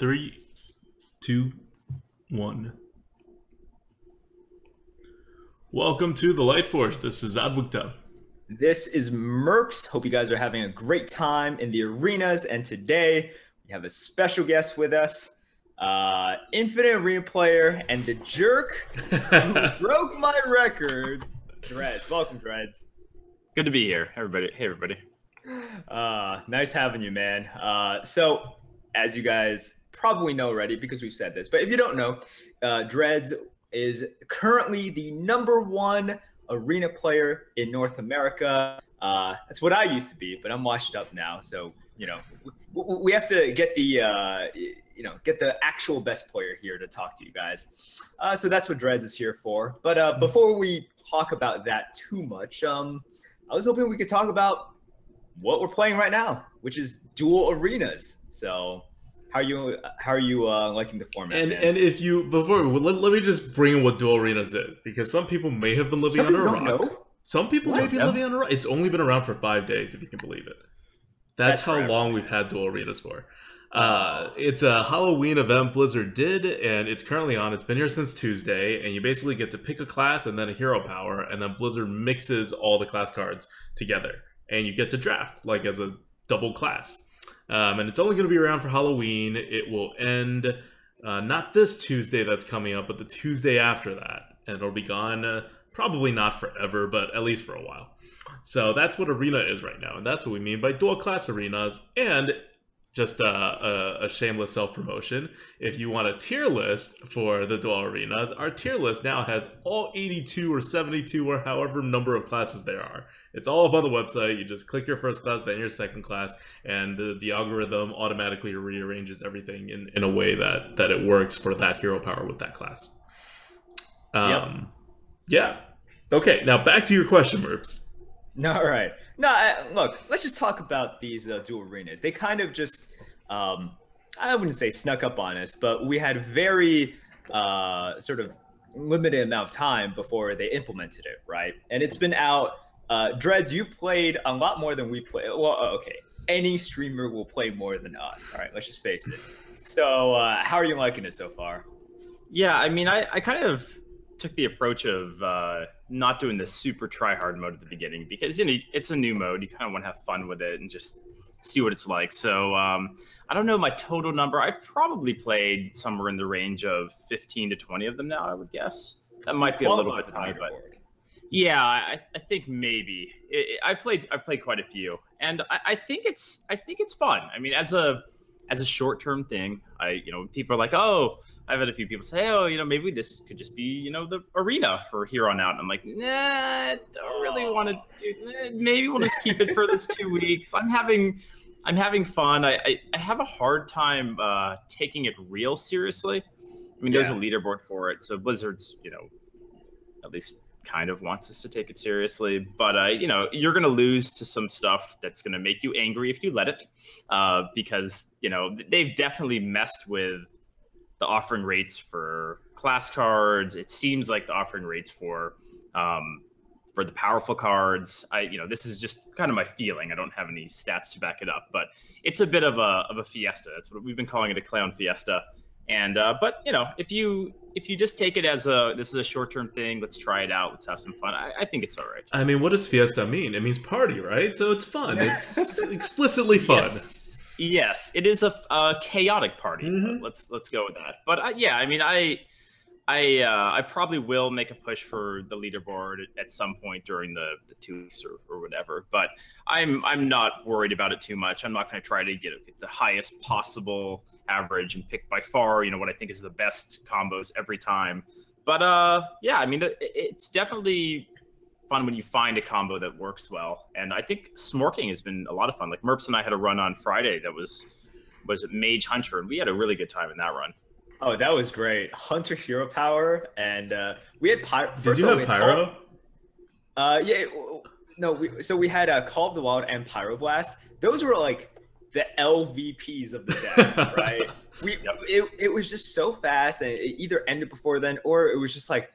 3, 2, 1. Welcome to the Lightforge. This is Adwigta. This is Merps. Hope you guys are having a great time in the arenas. And today we have a special guest with us, Infinite Arena player and the jerk who broke my record, Dreads. Welcome, Dreads. Good to be here, everybody. Hey, everybody. Nice having you, man. So, as you guys probably know already, because we've said this, but if you don't know, Dreads is currently the #1 arena player in North America. That's what I used to be, but I'm washed up now. So, you know, we have to get the, get the actual best player here to talk to you guys. So that's what Dreads is here for. But before we talk about that too much, I was hoping we could talk about what we're playing right now, which is dual arenas. So how are you liking the format? And if you let me just bring in what dual arenas is, because some people may have been living under a rock. Know. Some people may be living under a rock. It's only been around for 5 days, if you can believe it. That's how long we've had dual arenas for. It's a Halloween event Blizzard did, and it's currently on. It's been here since Tuesday, and you basically get to pick a class and then a hero power, and then Blizzard mixes all the class cards together, and you get to draft like as a double class. And it's only going to be around for Halloween. It will end not this Tuesday that's coming up, but the Tuesday after that, and it'll be gone probably not forever, but at least for a while. So that's what arena is right now, and that's what we mean by dual class arenas. And just a shameless self-promotion, if you want a tier list for the dual arenas, our tier list now has all 82 or 72 or however number of classes there are. It's all up on the website. You just click your first class, then your second class, and the algorithm automatically rearranges everything in a way that it works for that hero power with that class. Yeah. Okay, now back to your question, Merps. All right. No, look, let's just talk about these dual arenas. They kind of just, I wouldn't say snuck up on us, but we had very sort of limited amount of time before they implemented it, right? And it's been out. Dreads, you've played a lot more than we play. Well, okay. Any streamer will play more than us. All right, let's just face it. So how are you liking it so far? Yeah, I mean, I kind of took the approach of not doing the super try-hard mode at the beginning because, you know, it's a new mode. You kind of want to have fun with it and just see what it's like. So I don't know my total number. I've probably played somewhere in the range of 15 to 20 of them now, I would guess. That might be a little bit high, but yeah, I think maybe. I played quite a few, and I think it's fun. I mean, as a short-term thing, people are like, oh, I've had a few people say, oh, maybe this could just be, the arena for here on out. And I'm like, nah, don't really want to do. Maybe we'll just keep it for this 2 weeks. I'm having fun. I have a hard time taking it real seriously. I mean, there's a leaderboard for it, so Blizzard's, at least kind of wants us to take it seriously, but you're going to lose to some stuff that's going to make you angry if you let it, because they've definitely messed with the offering rates for class cards. It seems like the offering rates for the powerful cards. This is just kind of my feeling. I don't have any stats to back it up, but it's a bit of a fiesta. That's what we've been calling it, a clown fiesta. And but if you just take it as this is a short-term thing, let's try it out, let's have some fun, I think it's all right. I mean, what does fiesta mean? It means party, right? So it's fun. It's explicitly fun. Yes, it is a chaotic party. Mm-hmm. Let's go with that. But yeah, I mean, I probably will make a push for the leaderboard at some point during the 2 weeks or whatever. But I'm not worried about it too much. I'm not going to try to get the highest possible average and pick by far, what I think is the best combos every time. But yeah, I mean, it's definitely fun when you find a combo that works well. And I think smorking has been a lot of fun. Like Merps and I had a run on Friday that was it Mage Hunter, and we had a really good time in that run. Oh, that was great. Hunter hero power, and we had Pyro. Did you have Pyro? Yeah, no, so we had Call of the Wild and Pyroblast. Those were like the LVPs of the deck, right? It was just so fast, and it either ended before then, or it was just like,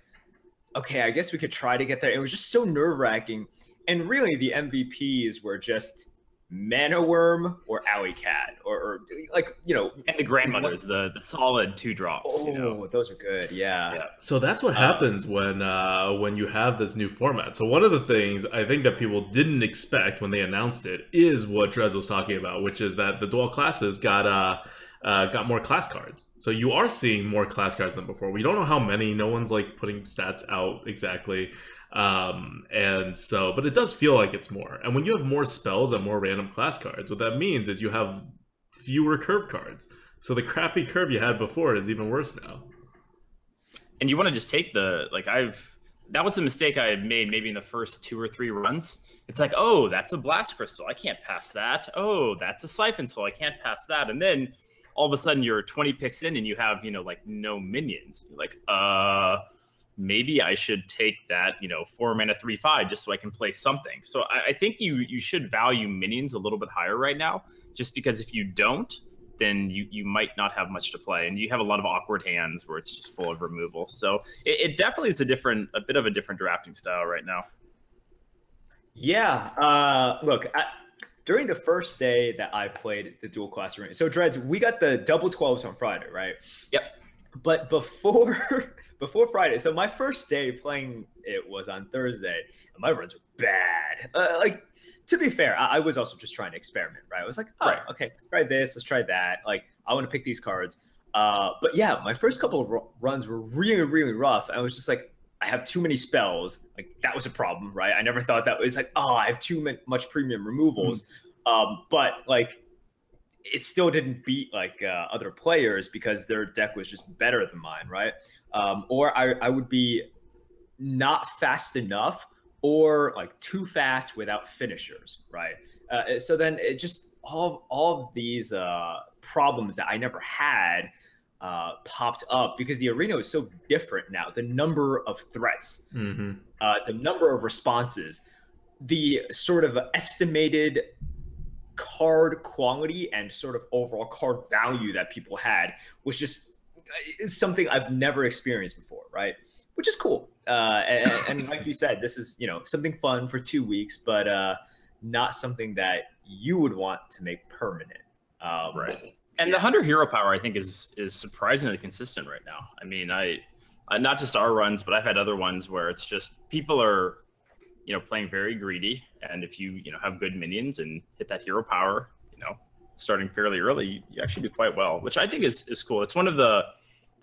okay, I guess we could try to get there. It was just so nerve-wracking. And really, the MVPs were just Mana Worm or Alley Cat, or like, you know, and the grandmothers, the solid 2-drops. Oh, you know? those are good. Yeah. So that's what happens when you have this new format. So one of the things I think that people didn't expect when they announced it is what Drez was talking about, which is that the dual classes got more class cards. So you are seeing more class cards than before. We don't know how many. No one's like putting stats out exactly. And so, but it does feel like it's more. And when you have more spells and more random class cards, what that means is you have fewer curve cards. So the crappy curve you had before is even worse now. And you want to just take that was a mistake I had made maybe in the first 2 or 3 runs. It's like, oh, that's a Blast Crystal, I can't pass that. Oh, that's a Siphon Soul, I can't pass that. And then all of a sudden you're 20 picks in and you have, you know, like no minions. You're like, maybe I should take that, you know, 4 mana 3/5 just so I can play something. So I think you should value minions a little bit higher right now, just because if you don't, then you might not have much to play, and you have a lot of awkward hands where it's just full of removal. So it definitely is a bit of a different drafting style right now. Yeah. Look, during the first day that I played the dual class arena, so Dreads, we got the double 12s on Friday, right? Yep. But before Friday, so my first day playing it was on Thursday, and my runs were bad. Like, to be fair, I was also just trying to experiment, right? I was like, oh, okay, let's try this, let's try that. Like, I want to pick these cards. But yeah, my first couple of runs were really, really rough. I was just like, I have too many spells. Like, that was a problem, right? I never thought that was like, oh, I have too much premium removals. But like, it still didn't beat like other players because their deck was just better than mine, right? Or I would be not fast enough, or like too fast without finishers, right? So then it just all of these problems that I never had popped up because the arena is so different now. The number of threats, the number of responses, the sort of estimated card quality and sort of overall card value that people had was just something I've never experienced before, right? Which is cool. And like you said, this is, you know, something fun for 2 weeks, but not something that you would want to make permanent. Right. And the Hunter hero power, I think, is surprisingly consistent right now. I mean, I not just our runs, but I've had other ones where it's just people are, you know, playing very greedy, and if you have good minions and hit that hero power, you know, starting fairly early, you actually do quite well, which I think is cool. It's one of the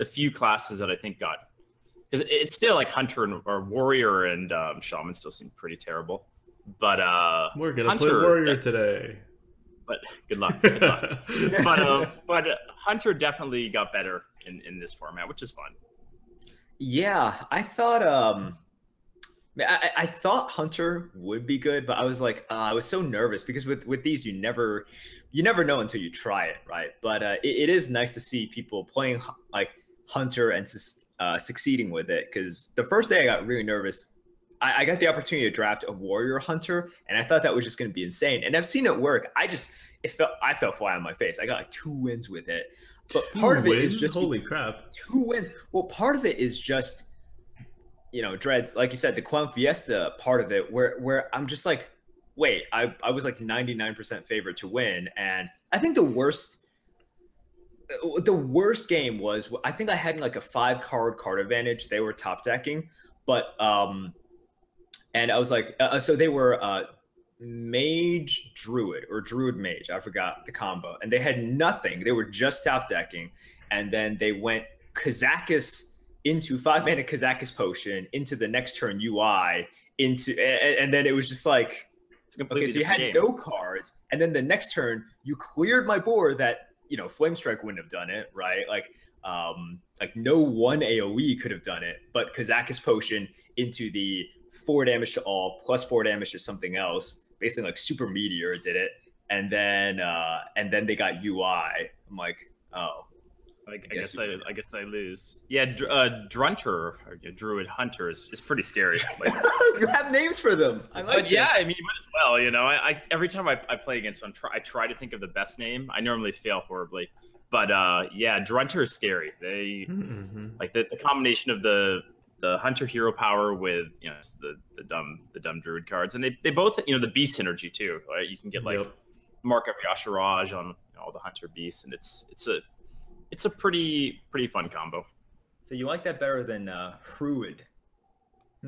few classes that I think got, because it's still like Hunter or Warrior and Shaman still seem pretty terrible, but we're gonna play Warrior today. But good luck. Good luck. but Hunter definitely got better in this format, which is fun. Yeah, I thought I thought Hunter would be good, but I was like, I was so nervous because with these, you never know until you try it, right? But it is nice to see people playing like Hunter and succeeding with it, because the first day I got really nervous. I got the opportunity to draft a Warrior Hunter, and I thought that was just going to be insane. And I've seen it work. I fell flat on my face. I got like 2 wins with it. But part of it is just holy crap. 2 wins. Well, part of it is just, you know, Dreads, like you said, the Clown Fiesta part of it, where I'm just like, wait, I was like 99% favorite to win, and I think the worst game was, I think I had like a 5-card advantage. They were top decking, but and I was like, so they were Mage Druid or Druid Mage, I forgot the combo, and they had nothing. They were just top decking, and then they went Kazakus into 5-mana Kazakus Potion into the next turn UI into, and then it was just like, okay, so you had no cards, and then the next turn you cleared my board that, you know, Flame Strike wouldn't have done it, right? Like no one AoE could have done it, but Kazakus Potion into the 4 damage to all plus 4 damage to something else, basically like Super Meteor did it, and then they got UI. I'm like, oh, I guess I lose. Yeah, Drunter or Druid Hunter is pretty scary. Like, you have names for them. I like. But yeah, I mean, you might as well. You know, I every time I play against them, I try to think of the best name. I normally fail horribly, but yeah, Drunter is scary. They like the combination of the Hunter hero power with, you know, the dumb Druid cards, and they both, you know, the beast synergy too, right? You can get like mark every Asheraj on all the hunter beasts, and it's a pretty fun combo. So you like that better than Druid?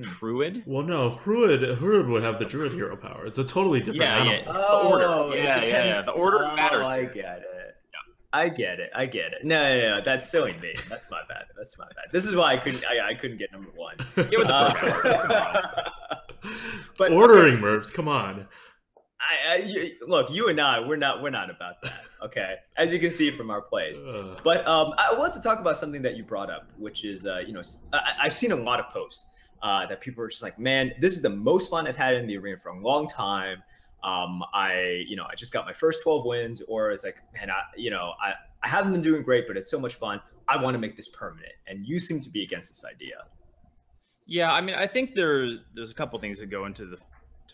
Druid? Well, no, Druid would have the Druid hero power. It's a totally different animal. It's the order. Yeah. The order matters. I get it. I get it. No. That's silly me. That's my bad. This is why I couldn't get number 1. Get with the But ordering Merps, come on. Look, you and I, we're not about that. Okay, as you can see from our plays. But I want to talk about something that you brought up, which is I've seen a lot of posts that people are just like, man, this is the most fun I've had in the arena for a long time. I just got my first 12 wins, or it's like, man, I haven't been doing great, but it's so much fun. I want to make this permanent, and you seem to be against this idea. Yeah, I mean, I think there's a couple things that go into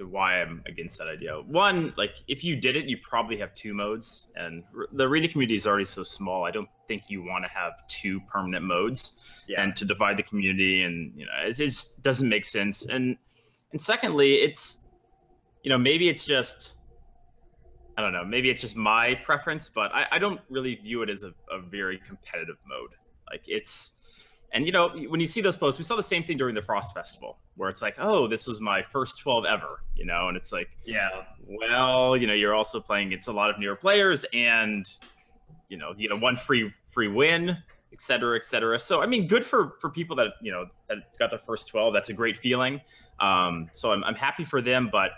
why I'm against that idea. One, like, if you did it, you probably have 2 modes, and the arena community is already so small. I don't think you want to have 2 permanent modes, and to divide the community, and it just doesn't make sense. And secondly, it's maybe it's just, I don't know, maybe it's just my preference, but I don't really view it as a very competitive mode. Like, it's, and when you see those posts, we saw the same thing during the Frost Festival, where it's like, oh, this was my first 12 ever, and it's like, yeah, well, you're also playing against a lot of newer players, and one free win, et cetera, et cetera. So I mean, good for people that that got their first 12. That's a great feeling. So I'm happy for them, but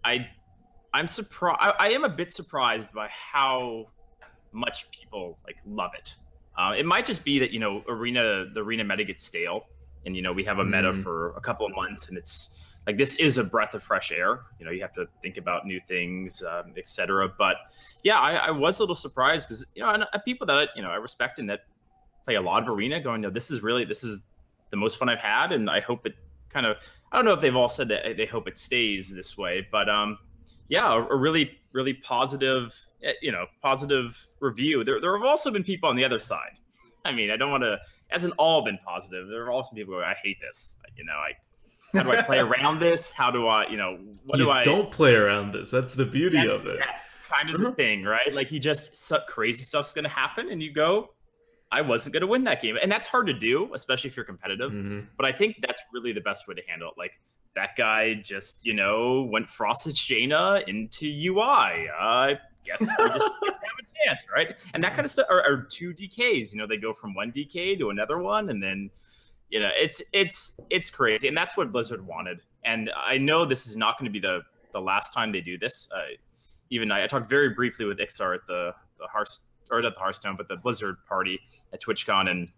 I'm surprised. I am a bit surprised by how much people love it. It might just be that the arena meta gets stale, and we have a meta for a couple of months, and it's like, this is a breath of fresh air. You have to think about new things, etc. But yeah, I was a little surprised, because and people that I respect and that play a lot of arena, going, this is the most fun I've had, and I hope it kind of, I don't know if they've all said that they hope it stays this way, but yeah, a really positive positive review. There have also been people on the other side. I mean, I don't want to, hasn't all been positive. There have also been people who I hate this. How do I play around this? How do I, don't play around this. That's the beauty of it. Kind of the thing, right? Like, crazy stuff's going to happen, and you go, I wasn't going to win that game. And that's hard to do, especially if you're competitive. But I think that's really the best way to handle it. Like, that guy just, went Frosted Jaina into UI. I guess we just have a chance, right? And that kind of stuff, or 2 DKs. They go from 1 DK to another one, and then, it's crazy. And that's what Blizzard wanted. And I know this is not going to be the last time they do this. I talked very briefly with Ixar at the Hearthstone, but the Blizzard party at TwitchCon, and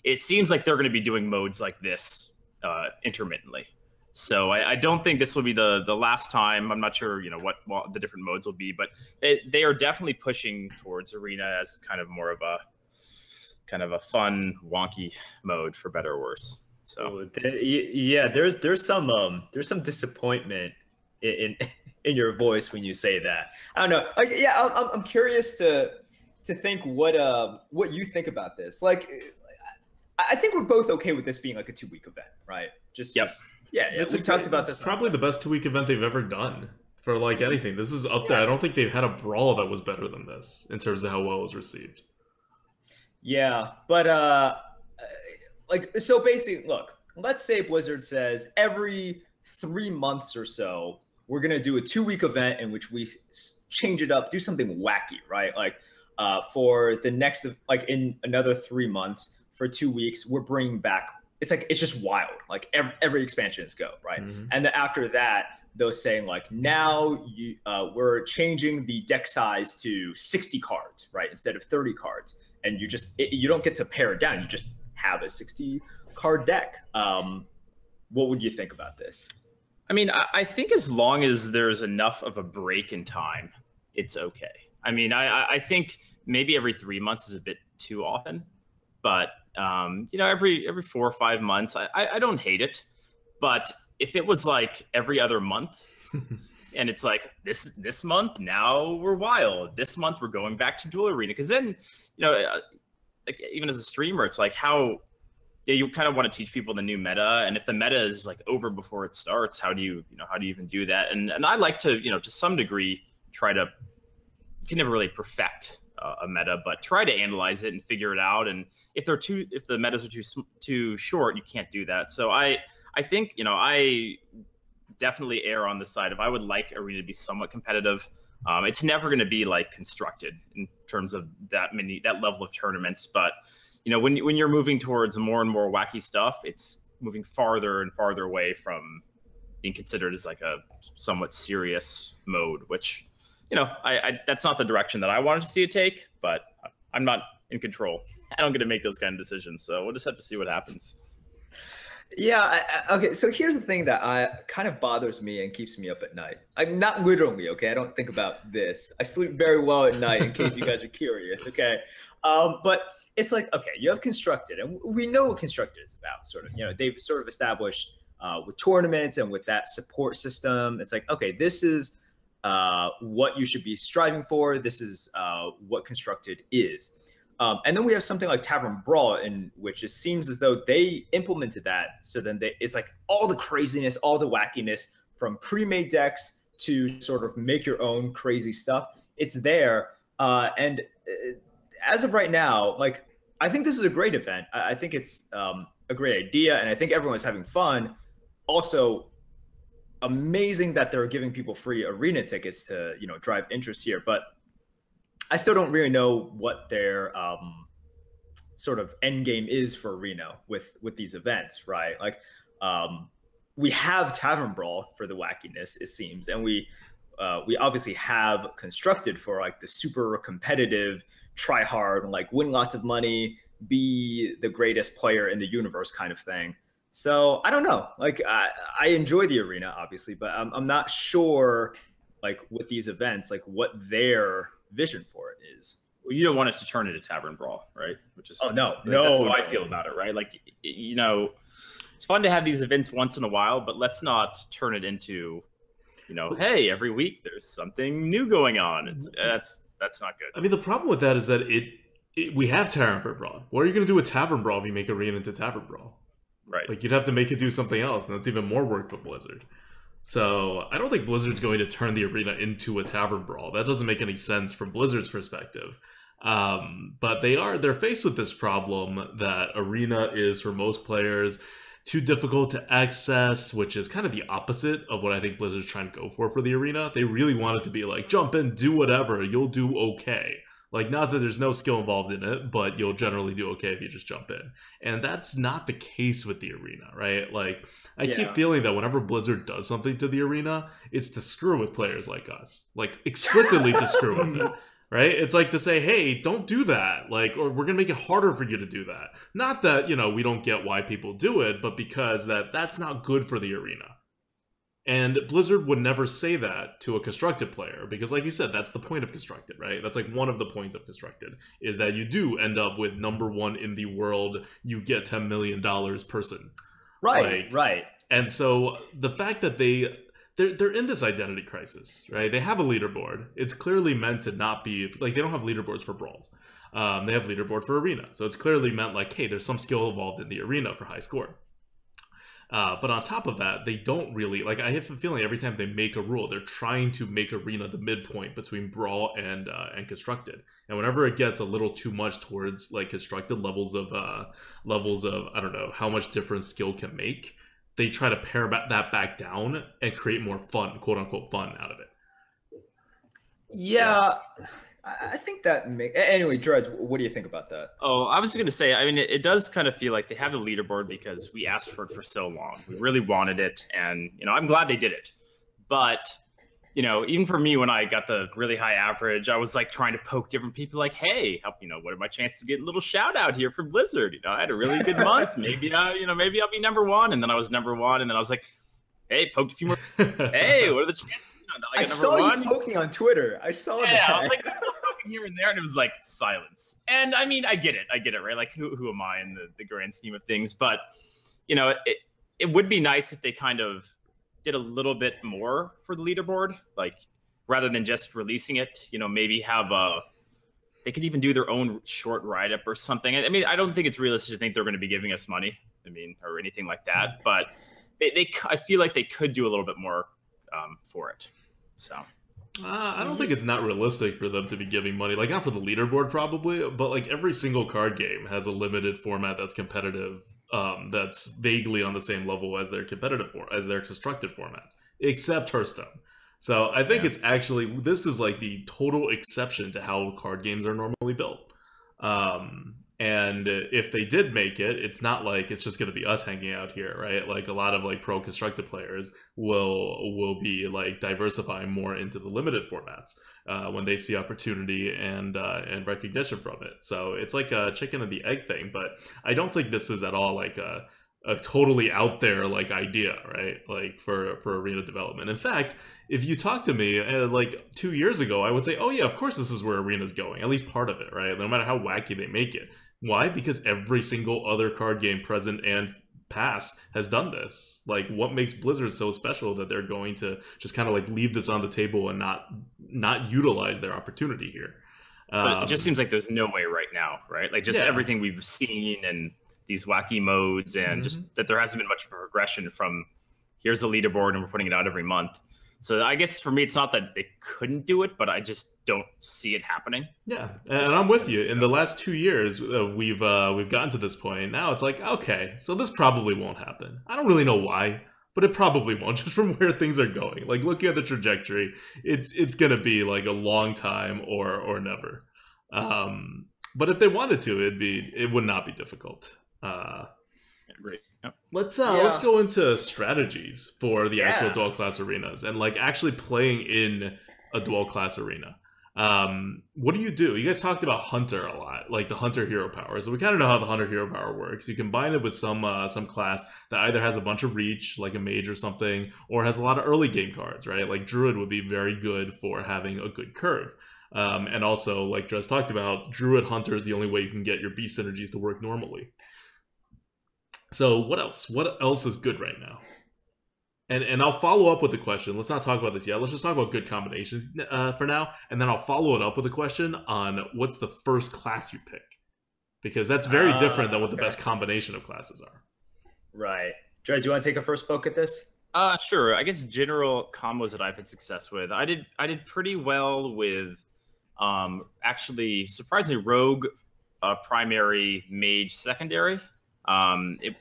it seems like they're going to be doing modes like this intermittently. So I don't think this will be the last time. I'm not sure, what the different modes will be, but they are definitely pushing towards arena as kind of more of a fun, wonky mode, for better or worse. So yeah, there's some disappointment in your voice when you say that. I don't know. I'm curious to think what you think about this. Like, I think we're both okay with this being like a 2-week event, right? We talked about this. It's probably the best 2-week event they've ever done for anything. This is up there. I don't think they've had a brawl that was better than this in terms of how well it was received. Yeah, but so basically, look, let's say Blizzard says every 3 months or so, we're going to do a 2-week event in which we change it up, do something wacky, right? Like, for the next, in another 3 months, for 2 weeks, we're bringing back, it's just wild. Like, every expansion is go, right? And then after that, they're saying, now we're changing the deck size to 60 cards, right? Instead of 30 cards. And you don't get to pare it down. You just have a 60 card deck. What would you think about this? I mean, I think as long as there's enough of a break in time, it's okay. I mean, I think maybe every 3 months is a bit too often, but every 4 or 5 months, I don't hate it. But if it was like every other month, and it's like this month, now we're wild. This month we're going back to Duel Arena, because then even as a streamer, it's like how. Yeah, you kind of want to teach people the new meta, and if the meta is over before it starts, how do you even do that? And I like to to some degree try to, you can never really perfect a meta, but try to analyze it and figure it out. And if the metas are too short, you can't do that. So I think, you know, I definitely err on the side of I would like Arena to be somewhat competitive. It's never going to be like constructed in terms of that level of tournaments, but you know, when you're moving towards more and more wacky stuff, it's moving farther and farther away from being considered as like a somewhat serious mode, which, you know, that's not the direction that I wanted to see it take, but I'm not in control. I don't get to make those kind of decisions, so we'll just have to see what happens. Yeah, okay, so here's the thing that kind of bothers me and keeps me up at night. I'm not literally, okay? I don't think about this. I sleep very well at night, in case you guys are curious, okay? But it's like, okay, you have Constructed, and we know what Constructed is about, sort of. You know, they've sort of established with tournaments and with that support system. It's like, okay, this is what you should be striving for. This is what Constructed is. And then we have something like Tavern Brawl, in which it seems as though they implemented that. So then it's like all the craziness, all the wackiness, from pre-made decks to sort of make your own crazy stuff. It's there. And as of right now, like, I think this is a great event. I think it's a great idea, and I think everyone's having fun. Also, amazing that they're giving people free arena tickets to, you know, drive interest here. But I still don't really know what their sort of end game is for Arena with these events, right? Like, we have Tavern Brawl for the wackiness, it seems, and we obviously have Constructed for like the super competitive, try hard, like win lots of money, be the greatest player in the universe kind of thing. So I don't know. Like, I enjoy the Arena, obviously, but I'm not sure, like, with these events, like what their vision for it is. Well, you don't want it to turn into Tavern Brawl, right? Which is no, that's how I feel about it, right? Like, you know, it's fun to have these events once in a while, but let's not turn it into, you know, hey, every week there's something new going on. That's not good. I mean, the problem with that is that we have Tavern Brawl. What are you going to do with Tavern Brawl if you make Arena into Tavern Brawl? Right. Like, you'd have to make it do something else, and that's even more work for Blizzard. So I don't think Blizzard's going to turn the Arena into a Tavern Brawl. That doesn't make any sense from Blizzard's perspective. But they're faced with this problem that Arena is, for most players, too difficult to access, which is kind of the opposite of what I think Blizzard's trying to go for the Arena. They really want it to be like, jump in, do whatever, you'll do okay. Like, not that there's no skill involved in it, but you'll generally do okay if you just jump in. And that's not the case with the Arena, right? Like, I keep feeling that whenever Blizzard does something to the Arena, it's to screw with players like us. Like, explicitly to screw with it, right? It's like to say, hey, don't do that. Like, or we're going to make it harder for you to do that. Not that, you know, we don't get why people do it, but because that's not good for the Arena. And Blizzard would never say that to a Constructed player, because like you said, that's the point of Constructed, right? That's like one of the points of Constructed, is that you do end up with #1 in the world, you get $10 million person. Right, right. And so the fact that they're in this identity crisis, right? They have a leaderboard. It's clearly meant to not be, like, they don't have leaderboards for brawls. They have leaderboard for Arena. So it's clearly meant like, hey, there's some skill involved in the Arena for high score. But on top of that, they don't really, like, I have a feeling every time they make a rule, they're trying to make Arena the midpoint between Brawl and Constructed. And whenever it gets a little too much towards, like, Constructed levels of, I don't know, how much different skill can make, they try to pare that back down and create more fun, quote-unquote fun, out of it. Yeah. I think that anyway, Dreads, what do you think about that? Oh, I was going to say, I mean, it does kind of feel like they have the leaderboard because we asked for it for so long. We really wanted it, and, you know, I'm glad they did it. But, you know, even for me, when I got the really high average, I was like trying to poke different people like, hey, you know, what are my chances of getting a little shout out here from Blizzard? You know, I had a really good month. Maybe, you know, maybe I'll be #1. And then I was #1, and then I was like, hey, poked a few more. Hey, what are the chances? I saw you poking on Twitter. I saw that. Yeah, I was like poking here and there, and it was like silence. And I mean, I get it, right? Like, who am I in the grand scheme of things? But, you know, it would be nice if they kind of did a little bit more for the leaderboard, like, rather than just releasing it. You know, maybe have they could even do their own short write-up or something. I mean, I don't think it's realistic to think they're going to be giving us money, I mean, or anything like that. But I feel like they could do a little bit more for it. So I don't think it's not realistic for them to be giving money. Like, not for the leaderboard, probably, but like every single card game has a limited format that's competitive, that's vaguely on the same level as their as their constructed formats, except Hearthstone. So I think it's actually, this is like the total exception to how card games are normally built. And if they did make it, it's not like it's just going to be us hanging out here, right? Like a lot of like pro constructed players will be like diversifying more into the limited formats when they see opportunity and recognition from it. So it's like a chicken and the egg thing, but I don't think this is at all like a totally out there like idea, right? Like for arena development. In fact, if you talk to me like 2 years ago, I would say, oh yeah, of course this is where arena's going, at least part of it, right? No matter how wacky they make it. Why? Because every single other card game present and past has done this. Like, what makes Blizzard so special that they're going to just kind of like leave this on the table and not utilize their opportunity here? But it just seems like there's no way right now, right? Like just everything we've seen and these wacky modes and just that there hasn't been much of a progression from here's the leaderboard and we're putting it out every month. So I guess for me, it's not that they couldn't do it, but I just don't see it happening. Yeah, and I'm with you. In the last 2 years, we've gotten to this point. Now it's like, okay, so this probably won't happen. I don't really know why, but it probably won't, just from where things are going. Like, looking at the trajectory, it's gonna be like a long time or never. But if they wanted to, it would not be difficult. Great. Let's go into strategies for the actual dual class arenas and like actually playing in a dual class arena. What do? You guys talked about Hunter a lot, like the Hunter hero power. So we kind of know how the Hunter hero power works. You combine it with some class that either has a bunch of reach, like a mage or something, or has a lot of early game cards, right? Like Druid would be very good for having a good curve. And also, like Drez talked about, Druid Hunter is the only way you can get your beast synergies to work normally. So what else? What else is good right now? And I'll follow up with a question. Let's not talk about this yet. Let's just talk about good combinations for now. And then I'll follow it up with a question on what's the first class you pick. Because that's very different than what the best combination of classes are. Right. Drez, do you want to take a first poke at this? Sure. I guess general combos that I've had success with. I did pretty well with actually surprisingly rogue primary, mage secondary. It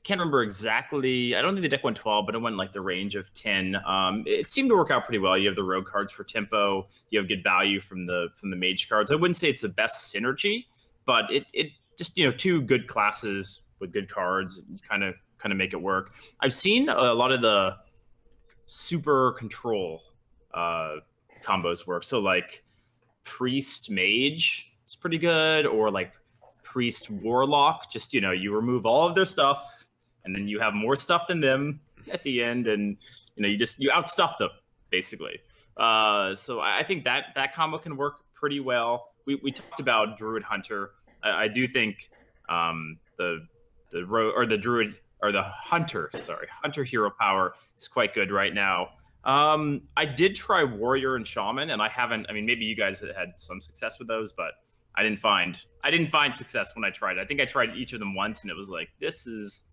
can't remember exactly. I don't think the deck went 12, but it went like the range of 10. It seemed to work out pretty well. You have the rogue cards for tempo. You have good value from the mage cards. I wouldn't say it's the best synergy, but it just, you know, two good classes with good cards kind of make it work. I've seen a lot of the super control combos work. So like priest mage is pretty good, or like priest warlock. Just, you know, you remove all of their stuff and then you have more stuff than them at the end, and you know, you outstuff them basically. So I think that combo can work pretty well. We talked about Druid Hunter. I do think the Hunter hero power is quite good right now. I did try Warrior and Shaman, and I mean, maybe you guys had some success with those, but I didn't find success when I tried it. I think I tried each of them once, and it was like, this is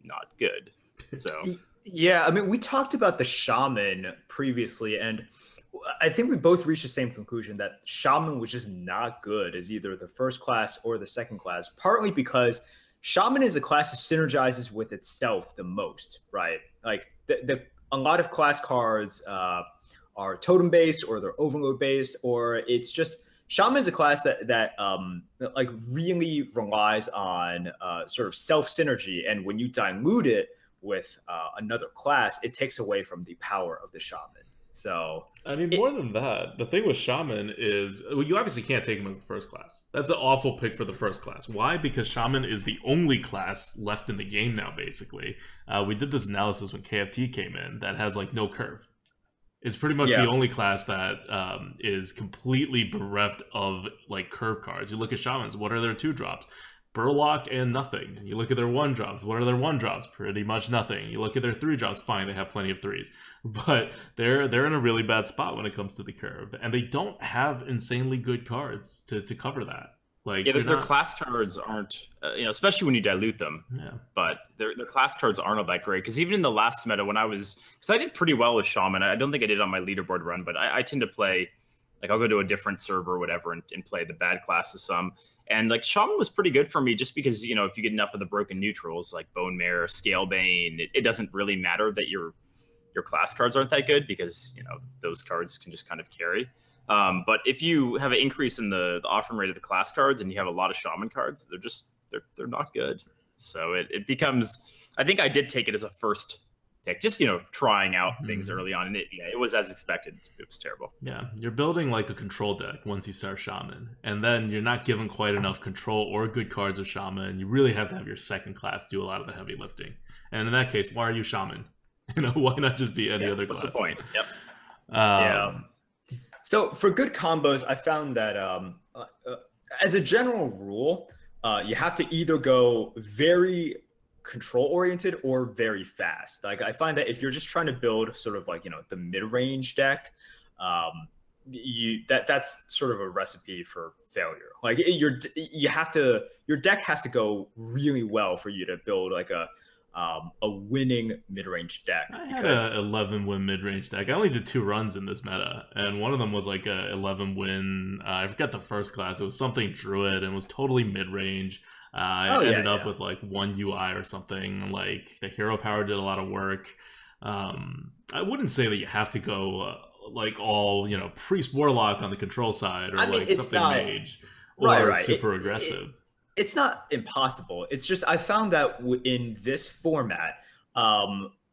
not good. So yeah, I mean, we talked about the Shaman previously, and I think we both reached the same conclusion that Shaman was just not good as either the first class or the second class, partly because Shaman is a class that synergizes with itself the most, right? Like a lot of class cards are totem based, or they're overload based, or it's just Shaman is a class that like really relies on sort of self synergy, and when you dilute it with another class, it takes away from the power of the Shaman. So I mean, more than that, the thing with Shaman is, well, you obviously can't take him as the first class. That's an awful pick for the first class. Why? Because Shaman is the only class left in the game now, basically. We did this analysis when KFT came in that has like no curve. It's pretty much the only class that is completely bereft of like curve cards. You look at Shamans, what are their 2-drops? Burlock and nothing. You look at their 1-drops, what are their 1-drops? Pretty much nothing. You look at their 3-drops, fine, they have plenty of 3s. But they're in a really bad spot when it comes to the curve. And they don't have insanely good cards to cover that. Like, yeah, their class cards aren't, you know, especially when you dilute them. Yeah. But their class cards aren't all that great, because even in the last meta when because I did pretty well with Shaman. I don't think I did on my leaderboard run, but I tend to play, like, I'll go to a different server or whatever and play the bad classes some. And like Shaman was pretty good for me, just because, you know, if you get enough of the broken neutrals like Bone Mare, Scalebane, it doesn't really matter that your class cards aren't that good, because, you know, those cards can just kind of carry. But if you have an increase in the offering rate of the class cards and you have a lot of Shaman cards, they're not good. So it becomes, I think I did take it as a first pick, just, you know, trying out things early on, and it was as expected. It was terrible. Yeah, you're building like a control deck once you start Shaman, and then you're not given quite enough control or good cards with Shaman. You really have to have your second class do a lot of the heavy lifting. And in that case, why are you Shaman? You know, why not just be any other class? What's the point? Yep. Yeah. So for good combos, I found that as a general rule, you have to either go very control-oriented or very fast. Like, I find that if you're just trying to build sort of like, you know, the mid-range deck, that's sort of a recipe for failure. Like, your deck has to go really well for you to build like a winning mid-range deck. I had a 11-win mid-range deck. I only did 2 runs in this meta, and one of them was like a 11-win. I forgot the first class. It was something Druid, and it was totally mid-range. I ended up with like 1 UI or something. Like, the hero power did a lot of work. I wouldn't say that you have to go like all, you know, priest warlock on the control side, or like something mage, or super aggressive. It's not impossible. It's just, I found that in this format,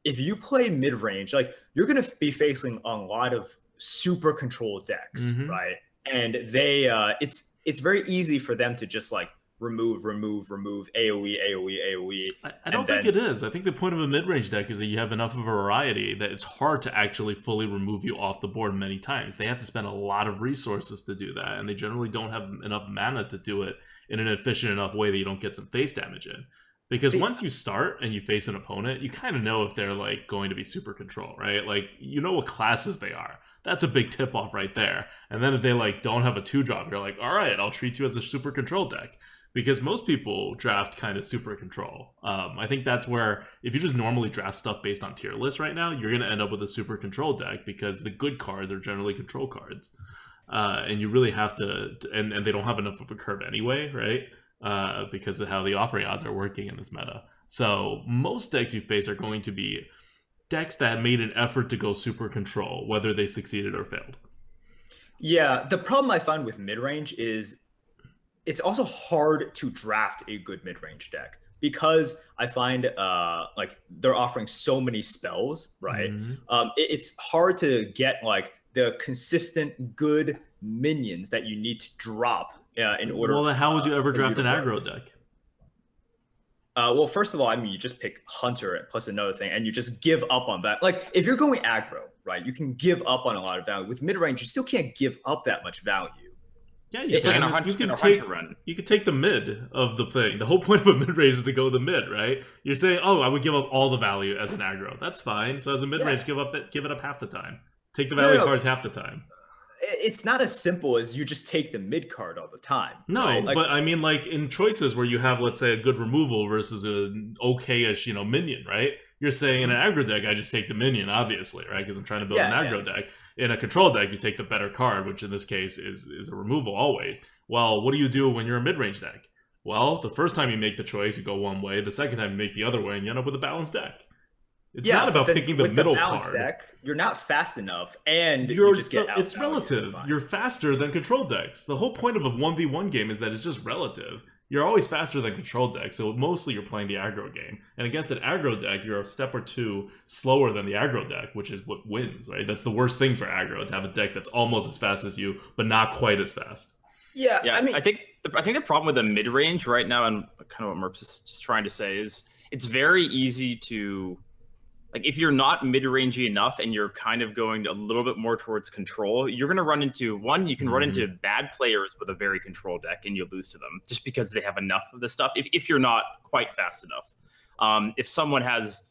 if you play mid-range, like, you're going to be facing a lot of super control decks, right? And they, it's very easy for them to just like remove, AoE. I don't think it is. I think the point of a mid-range deck is that you have enough of a variety that it's hard to actually fully remove you off the board many times. They have to spend a lot of resources to do that, and they generally don't have enough mana to do it in an efficient enough way that you don't get some face damage in. Because once you start and you face an opponent, you kind of know if they're like going to be super control, right? Like, you know what classes they are. That's a big tip off right there. And then if they like don't have a 2-drop, you're like, all right, I'll treat you as a super control deck. Because most people draft kind of super control. I think that's where, if you just normally draft stuff based on tier lists right now, you're going to end up with a super control deck, because the good cards are generally control cards. And you really have to, and they don't have enough of a curve anyway, right? Because of how the offering odds are working in this meta. So most decks you face are going to be decks that made an effort to go super control, whether they succeeded or failed. Yeah, the problem I find with mid-range is it's also hard to draft a good mid-range deck, because I find like they're offering so many spells, right? It's hard to get like the consistent good minions that you need to drop in order. Well, then how would you ever draft an aggro deck? Well, first of all, I mean, you just pick Hunter plus another thing, and you just give up on that. Like, if you're going aggro, right, you can give up on a lot of value. With mid-range, you still can't give up that much value. Yeah, you can take the mid of the thing. The whole point of a mid-range is to go the mid, right? You're saying, oh, I would give up all the value as an aggro. That's fine. So as a mid-range, give it up half the time. Take the value cards half the time. It's not as simple as you just take the mid card all the time. No, right? Like, but I mean, like, in choices where you have, let's say, a good removal versus an okay-ish, you know, minion, right? You're saying in an aggro deck, I just take the minion, obviously, right? Because I'm trying to build an aggro deck. In a control deck, you take the better card, which in this case is a removal always. Well, what do you do when you're a mid-range deck? Well, the first time you make the choice, you go one way. The second time you make the other way, and you end up with a balanced deck. It's not about picking the middle card. Deck, you're not fast enough, and you just get out. It's relative. You're faster than control decks. The whole point of a 1v1 game is that it's just relative. You're always faster than control decks, so mostly you're playing the aggro game. And against an aggro deck, you're a step or two slower than the aggro deck, which is what wins, right? That's the worst thing for aggro, to have a deck that's almost as fast as you, but not quite as fast. Yeah, I mean, I think the problem with the mid-range right now, and kind of what Merps is just trying to say, is it's very easy to, like, if you're not mid-rangey enough and you're kind of going a little bit more towards control, you're going to run into, you can run into bad players with a very control deck and you'll lose to them just because they have enough of the stuff, if you're not quite fast enough. If someone has,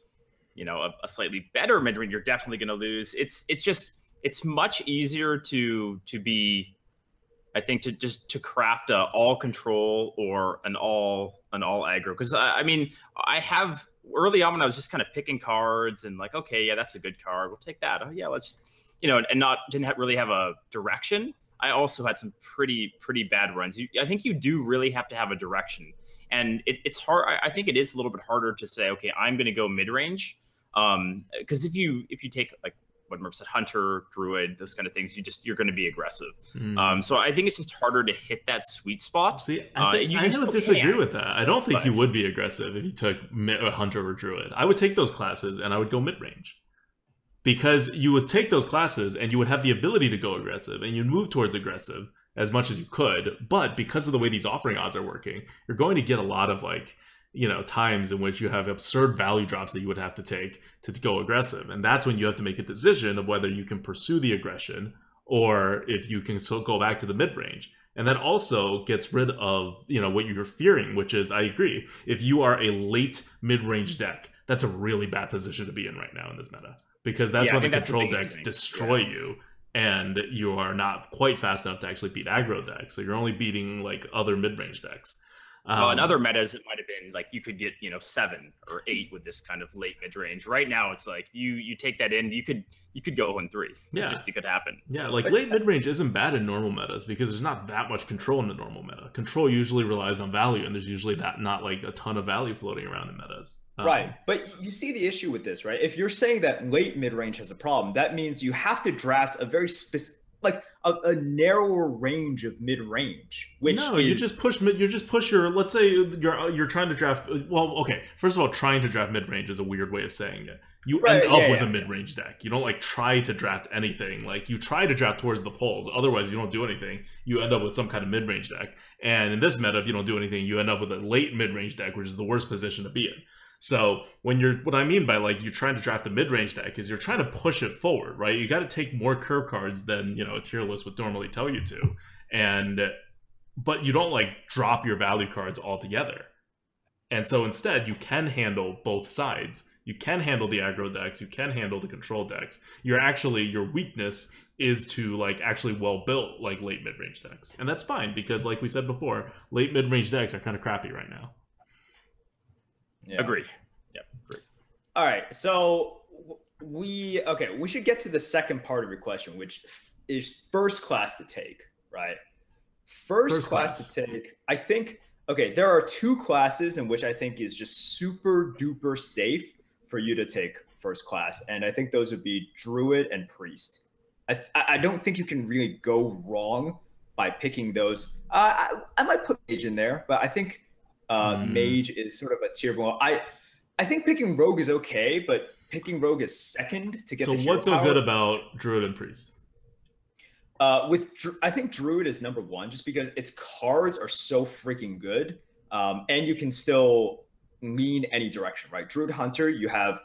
you know, a slightly better mid-range, you're definitely going to lose. It's much easier to be I think to craft a all control or an all aggro, because I mean I have early on when I was just kind of picking cards and like, okay, yeah, that's a good card, we'll take that. Oh yeah, let's, you know, and didn't really have a direction. I also had some pretty bad runs. I think you do really have to have a direction, and it's hard. I think it is a little bit harder to say, okay, I'm going to go mid range, because if you take like what Murph said, Hunter, Druid, those kind of things, you're going to be aggressive. So I think it's just harder to hit that sweet spot. See, I don't disagree with that. I don't think you would be aggressive if you took Hunter or Druid. I would take those classes and I would go mid-range. Because you would take those classes and you would have the ability to go aggressive and you'd move towards aggressive as much as you could. But because of the way these offering odds are working, you're going to get a lot of like, you know, times in which you have absurd value drops that you would have to take to go aggressive. And that's when you have to make a decision of whether you can pursue the aggression or if you can still go back to the mid-range. And that also gets rid of, you know, what you're fearing, which is, I agree, if you are a late mid-range deck, that's a really bad position to be in right now in this meta. Because that's when the control decks destroy you, and you are not quite fast enough to actually beat aggro decks. So you're only beating like other mid-range decks. Well, in other metas, it might have been like you could get, you know, 7 or 8 with this kind of late mid range. Right now, it's like you take that in, you could go 0-3. Yeah, it could happen. Yeah, like late mid range isn't bad in normal metas because there's not that much control in the normal meta. Control usually relies on value, and there's usually not like a ton of value floating around in metas. Right, but you see the issue with this, right? If you're saying that late mid range has a problem, that means you have to draft a very specific, like a narrower range of mid range. Which you just push your. Let's say you're trying to draft. Well, okay. First of all, trying to draft mid range is a weird way of saying it. You end up with a mid range deck. You don't like try to draft anything. Like you try to draft towards the poles. Otherwise, you don't do anything. You end up with some kind of mid range deck. And in this meta, if you don't do anything, you end up with a late mid range deck, which is the worst position to be in. So what I mean by like you're trying to draft a mid-range deck is you're trying to push it forward, right? You got to take more curve cards than, you know, a tier list would normally tell you to, but you don't like drop your value cards altogether. And so instead, you can handle both sides. You can handle the aggro decks. You can handle the control decks. Your weakness is to like actually well-built like late mid-range decks, and that's fine because like we said before, late mid-range decks are kind of crappy right now. Yeah. Agree. Yep. Agree. All right. So we should get to the second part of your question, which is first class to take, right? First class to take. I think, there are 2 classes in which I think is just super duper safe for you to take first class. And I think those would be Druid and Priest. I don't think you can really go wrong by picking those. I might put Mage in there, but I think Mage is sort of a tier below. I think picking Rogue is okay, but picking Rogue is second to get. So what's so good about Druid and Priest? I think Druid is number 1 just because its cards are so freaking good, and you can still lean any direction, right? Druid Hunter, you have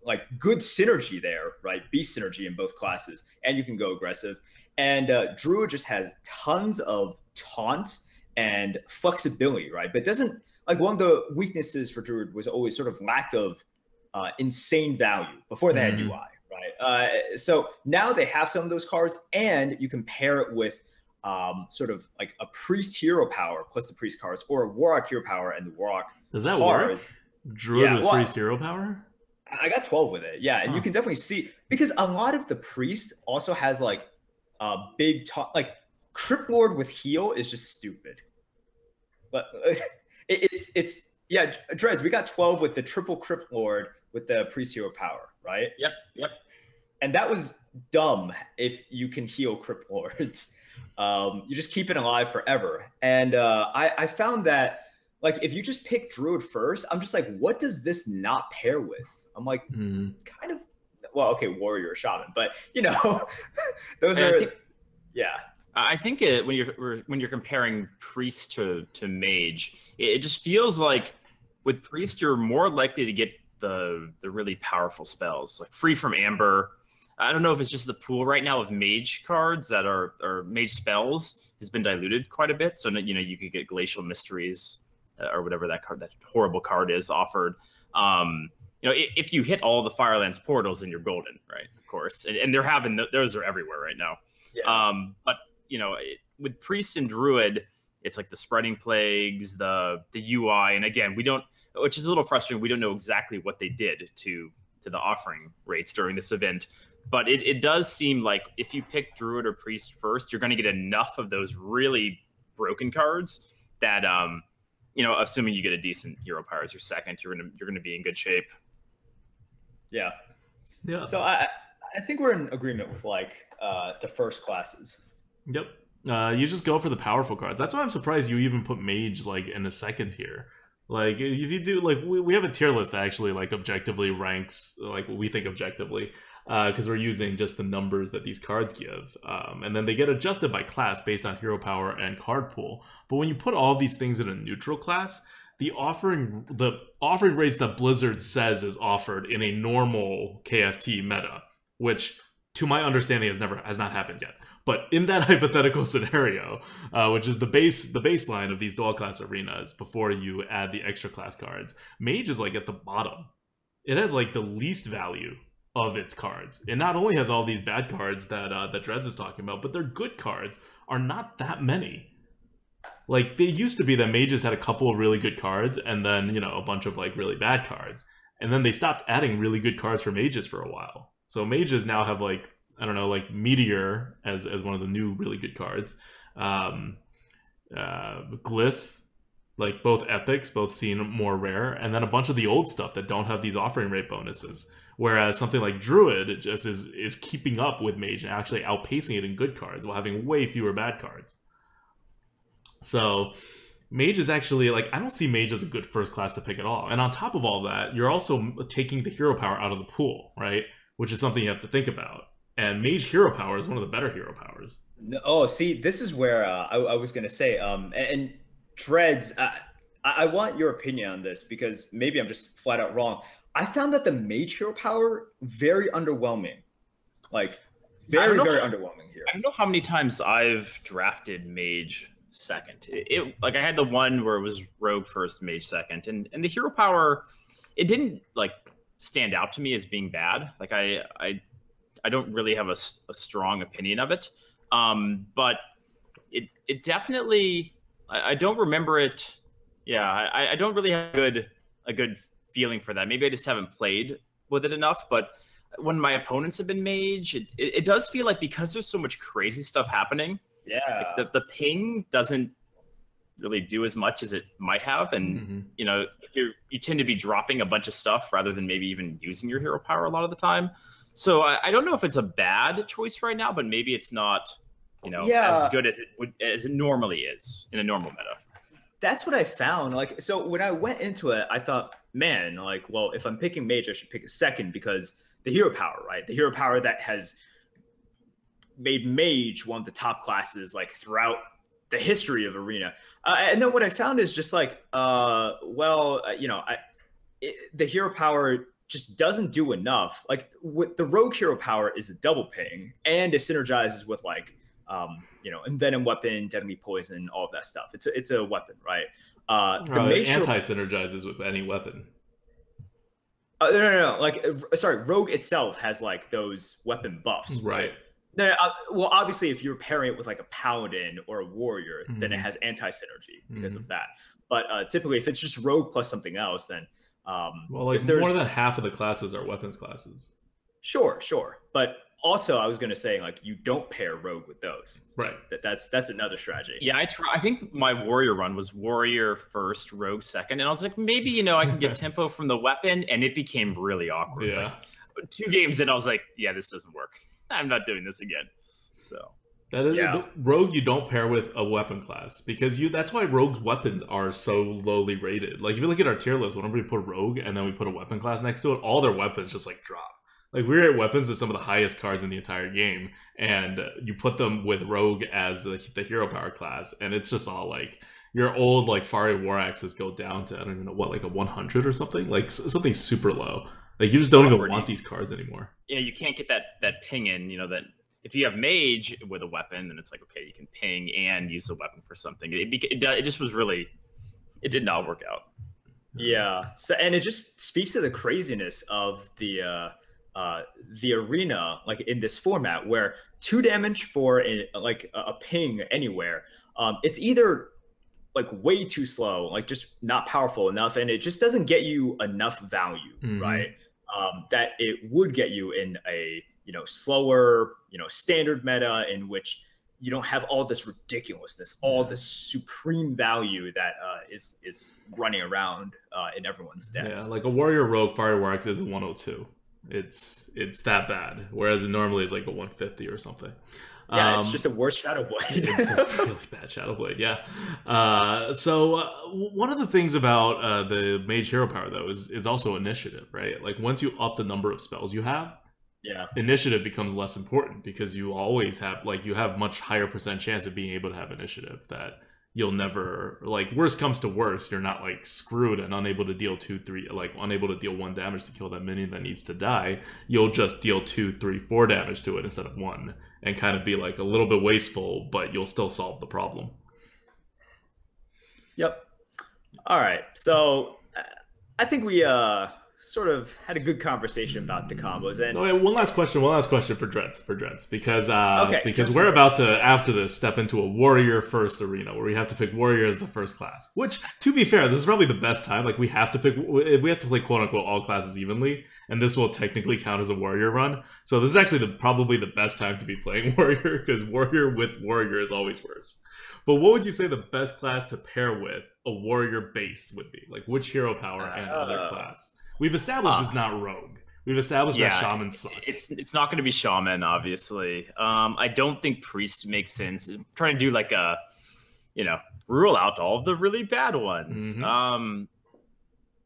like good synergy there, right? Beast synergy in both classes, and you can go aggressive. And Druid just has tons of taunts and flexibility, right? But doesn't, like, one of the weaknesses for Druid was always sort of lack of insane value before they had UI, right? So now they have some of those cards, and you can pair it with sort of like a Priest hero power plus the Priest cards, or a Warlock hero power and the Warlock Does that cards. Work? Druid with Priest hero power? I got 12 with it, yeah. And you can definitely see, because a lot of the Priest also has like big like Crypt Lord with heal is just stupid. But it's yeah, Dreads, we got 12 with the triple Crypt Lord with the Priest hero power, right? Yep. And that was dumb if you can heal Crypt Lords. You just keep it alive forever. And I found that, like, if you just pick Druid first, I'm just like, what does this not pair with? I'm like, kind of, well, okay, Warrior or Shaman, but, you know, those are, yeah. I think when you're comparing Priest to Mage, it just feels like with Priest you're more likely to get the really powerful spells, like Free from Amber. I don't know if it's just the pool right now of Mage cards that are Mage spells has been diluted quite a bit. So you know you could get Glacial Mysteries or whatever that horrible card is offered. You know, if you hit all the Firelands portals, then you're golden, right? Of course, and those are everywhere right now. Yeah. But with Priest and Druid, it's like the spreading plagues, the UI, and again, we don't, which is a little frustrating. We don't know exactly what they did to the offering rates during this event, but it does seem like if you pick Druid or Priest first, you're going to get enough of those really broken cards that, assuming you get a decent hero power as your second, you're gonna be in good shape. Yeah. Yeah. So I think we're in agreement with like the first classes. Yep. You just go for the powerful cards. That's why I'm surprised you even put Mage like in the second tier. Like if you do, like we have a tier list that actually like objectively ranks like what we think objectively, because we're using just the numbers that these cards give, and then they get adjusted by class based on hero power and card pool. But when you put all these things in a neutral class, the offering rates that Blizzard says is offered in a normal KFT meta, which to my understanding has not happened yet. But in that hypothetical scenario, which is the baseline of these dual class arenas before you add the extra class cards, Mage is like at the bottom. It has like the least value of its cards. It not only has all these bad cards that Dreads is talking about, but their good cards are not that many. Like, they used to be that Mages had a couple of really good cards, and then, a bunch of, like, really bad cards. And then they stopped adding really good cards for Mages for a while. So Mages now have, like, I don't know, like, Meteor as one of the new really good cards. Glyph, like, both epics, both seen more rare. And then a bunch of the old stuff that don't have these offering rate bonuses. Whereas something like Druid just is keeping up with Mage and actually outpacing it in good cards while having way fewer bad cards. So Mage is actually, like, I don't see Mage as a good first class to pick at all. And on top of all that, you're also taking the hero power out of the pool, right? Which is something you have to think about. And Mage hero power is one of the better hero powers. Oh, see, this is where I was going to say, and Dreads, I want your opinion on this because maybe I'm just flat out wrong. I found that the Mage hero power very underwhelming. Like, very underwhelming here. I don't know how many times I've drafted Mage second. Like, I had the one where it was Rogue first, Mage second, and the hero power, it didn't like stand out to me as being bad. Like, I don't really have a strong opinion of it, but it definitely, I don't remember it. Yeah, I don't really have a good feeling for that. Maybe I just haven't played with it enough. But when my opponents have been Mage, it does feel like, because there's so much crazy stuff happening, yeah, like the ping doesn't really do as much as it might have, and you tend to be dropping a bunch of stuff rather than maybe even using your hero power a lot of the time. So I don't know if it's a bad choice right now, but maybe it's not, as good as it normally is in a normal meta. That's what I found. Like, so when I went into it, I thought, man, like, well, if I'm picking Mage, I should pick a second because the hero power, right? The hero power that has made Mage one of the top classes, like, throughout the history of Arena. And then what I found is just like, the hero power just doesn't do enough. Like, with the Rogue hero power is the double ping, and it synergizes with, like, Envenom weapon, deadly poison, all of that stuff. It's a weapon, right? The Mage anti-synergizes with any weapon. No. Like, sorry, Rogue itself has, like, those weapon buffs, right? Well, obviously, if you're pairing it with, like, a paladin or a warrior, then it has anti-synergy because of that. But typically, if it's just Rogue plus something else, then more than half of the classes are weapons classes. Sure. But also, I was going to say, like, you don't pair Rogue with those. Right. That's another strategy. Yeah, I think my Warrior run was Warrior first, Rogue second, and I was like, maybe I can get tempo from the weapon, and it became really awkward. Yeah. Like, 2 games in, I was like, yeah, this doesn't work. I'm not doing this again. So Rogue you don't pair with a weapon class because that's why Rogue's weapons are so lowly rated. Like, if you look at our tier list, whenever we put Rogue and then we put a weapon class next to it, all their weapons just like drop. Like, we rate weapons as some of the highest cards in the entire game, and you put them with Rogue as the hero power class, and it's just all like your old like Fari War Axes go down to, I don't even know what, like a 100 or something, like something super low. Like, you just don't even want these cards anymore. Yeah, you can't get that ping in. That if you have Mage with a weapon, then it's like, okay, you can ping and use the weapon for something. It just was really, it did not work out. Yeah. So, and it just speaks to the craziness of the the arena, like in this format, where 2 damage for a ping anywhere, it's either like way too slow, like just not powerful enough, and it just doesn't get you enough value, right? That it would get you in a slower, standard meta in which you don't have all this ridiculousness, all this supreme value that is running around in everyone's decks. Yeah, like a warrior rogue fireworks is a 102. It's that bad, whereas it normally is like a 150 or something. Yeah, it's just a worse Shadow Blade. It's a really bad Shadow Blade, yeah. So one of the things about the Mage hero power, though, is also initiative, right? Like, once you up the number of spells you have, initiative becomes less important, because you always have, like, you have much higher % chance of being able to have initiative that you'll never, like, worst comes to worst, you're not, like, screwed and unable to deal 2, 3, like, unable to deal 1 damage to kill that minion that needs to die. You'll just deal 2, 3, 4 damage to it instead of 1. And kind of be like a little bit wasteful, but you'll still solve the problem. Yep. All right. So I think we sort of had a good conversation about the combos. And one last question for Dreads, because Dreads we're about to, after this, step into a warrior first arena where we have to pick warrior as the first class. Which, to be fair, this is probably the best time. Like, we have to play quote unquote all classes evenly, and this will technically count as a warrior run. So this is actually probably the best time to be playing warrior, because warrior with warrior is always worse. But what would you say the best class to pair with a warrior base would be? Like, which hero power and other class? We've established it's not rogue. We've established that Shaman sucks. It's not going to be Shaman, obviously. I don't think Priest makes sense. I'm trying to do like a, rule out all of the really bad ones.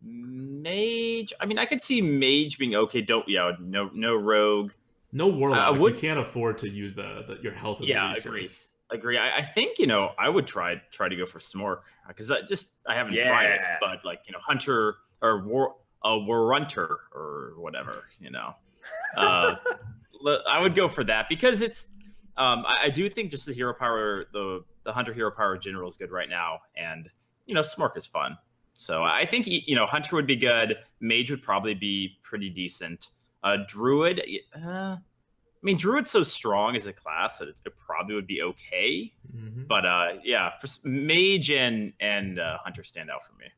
Mage. I mean, I could see Mage being okay. No rogue. No warlock. You can't afford to use your health as a resource. Agree. I think I would try to go for Smork, because I haven't tried it, but like Hunter or Warrunter or whatever, I would go for that, because it's I do think just the hero power, the Hunter hero power in general is good right now, and Smork is fun. So I think Hunter would be good. Mage would probably be pretty decent. Druid, I mean, Druid's so strong as a class that it probably would be okay. But for Mage and Hunter stand out for me.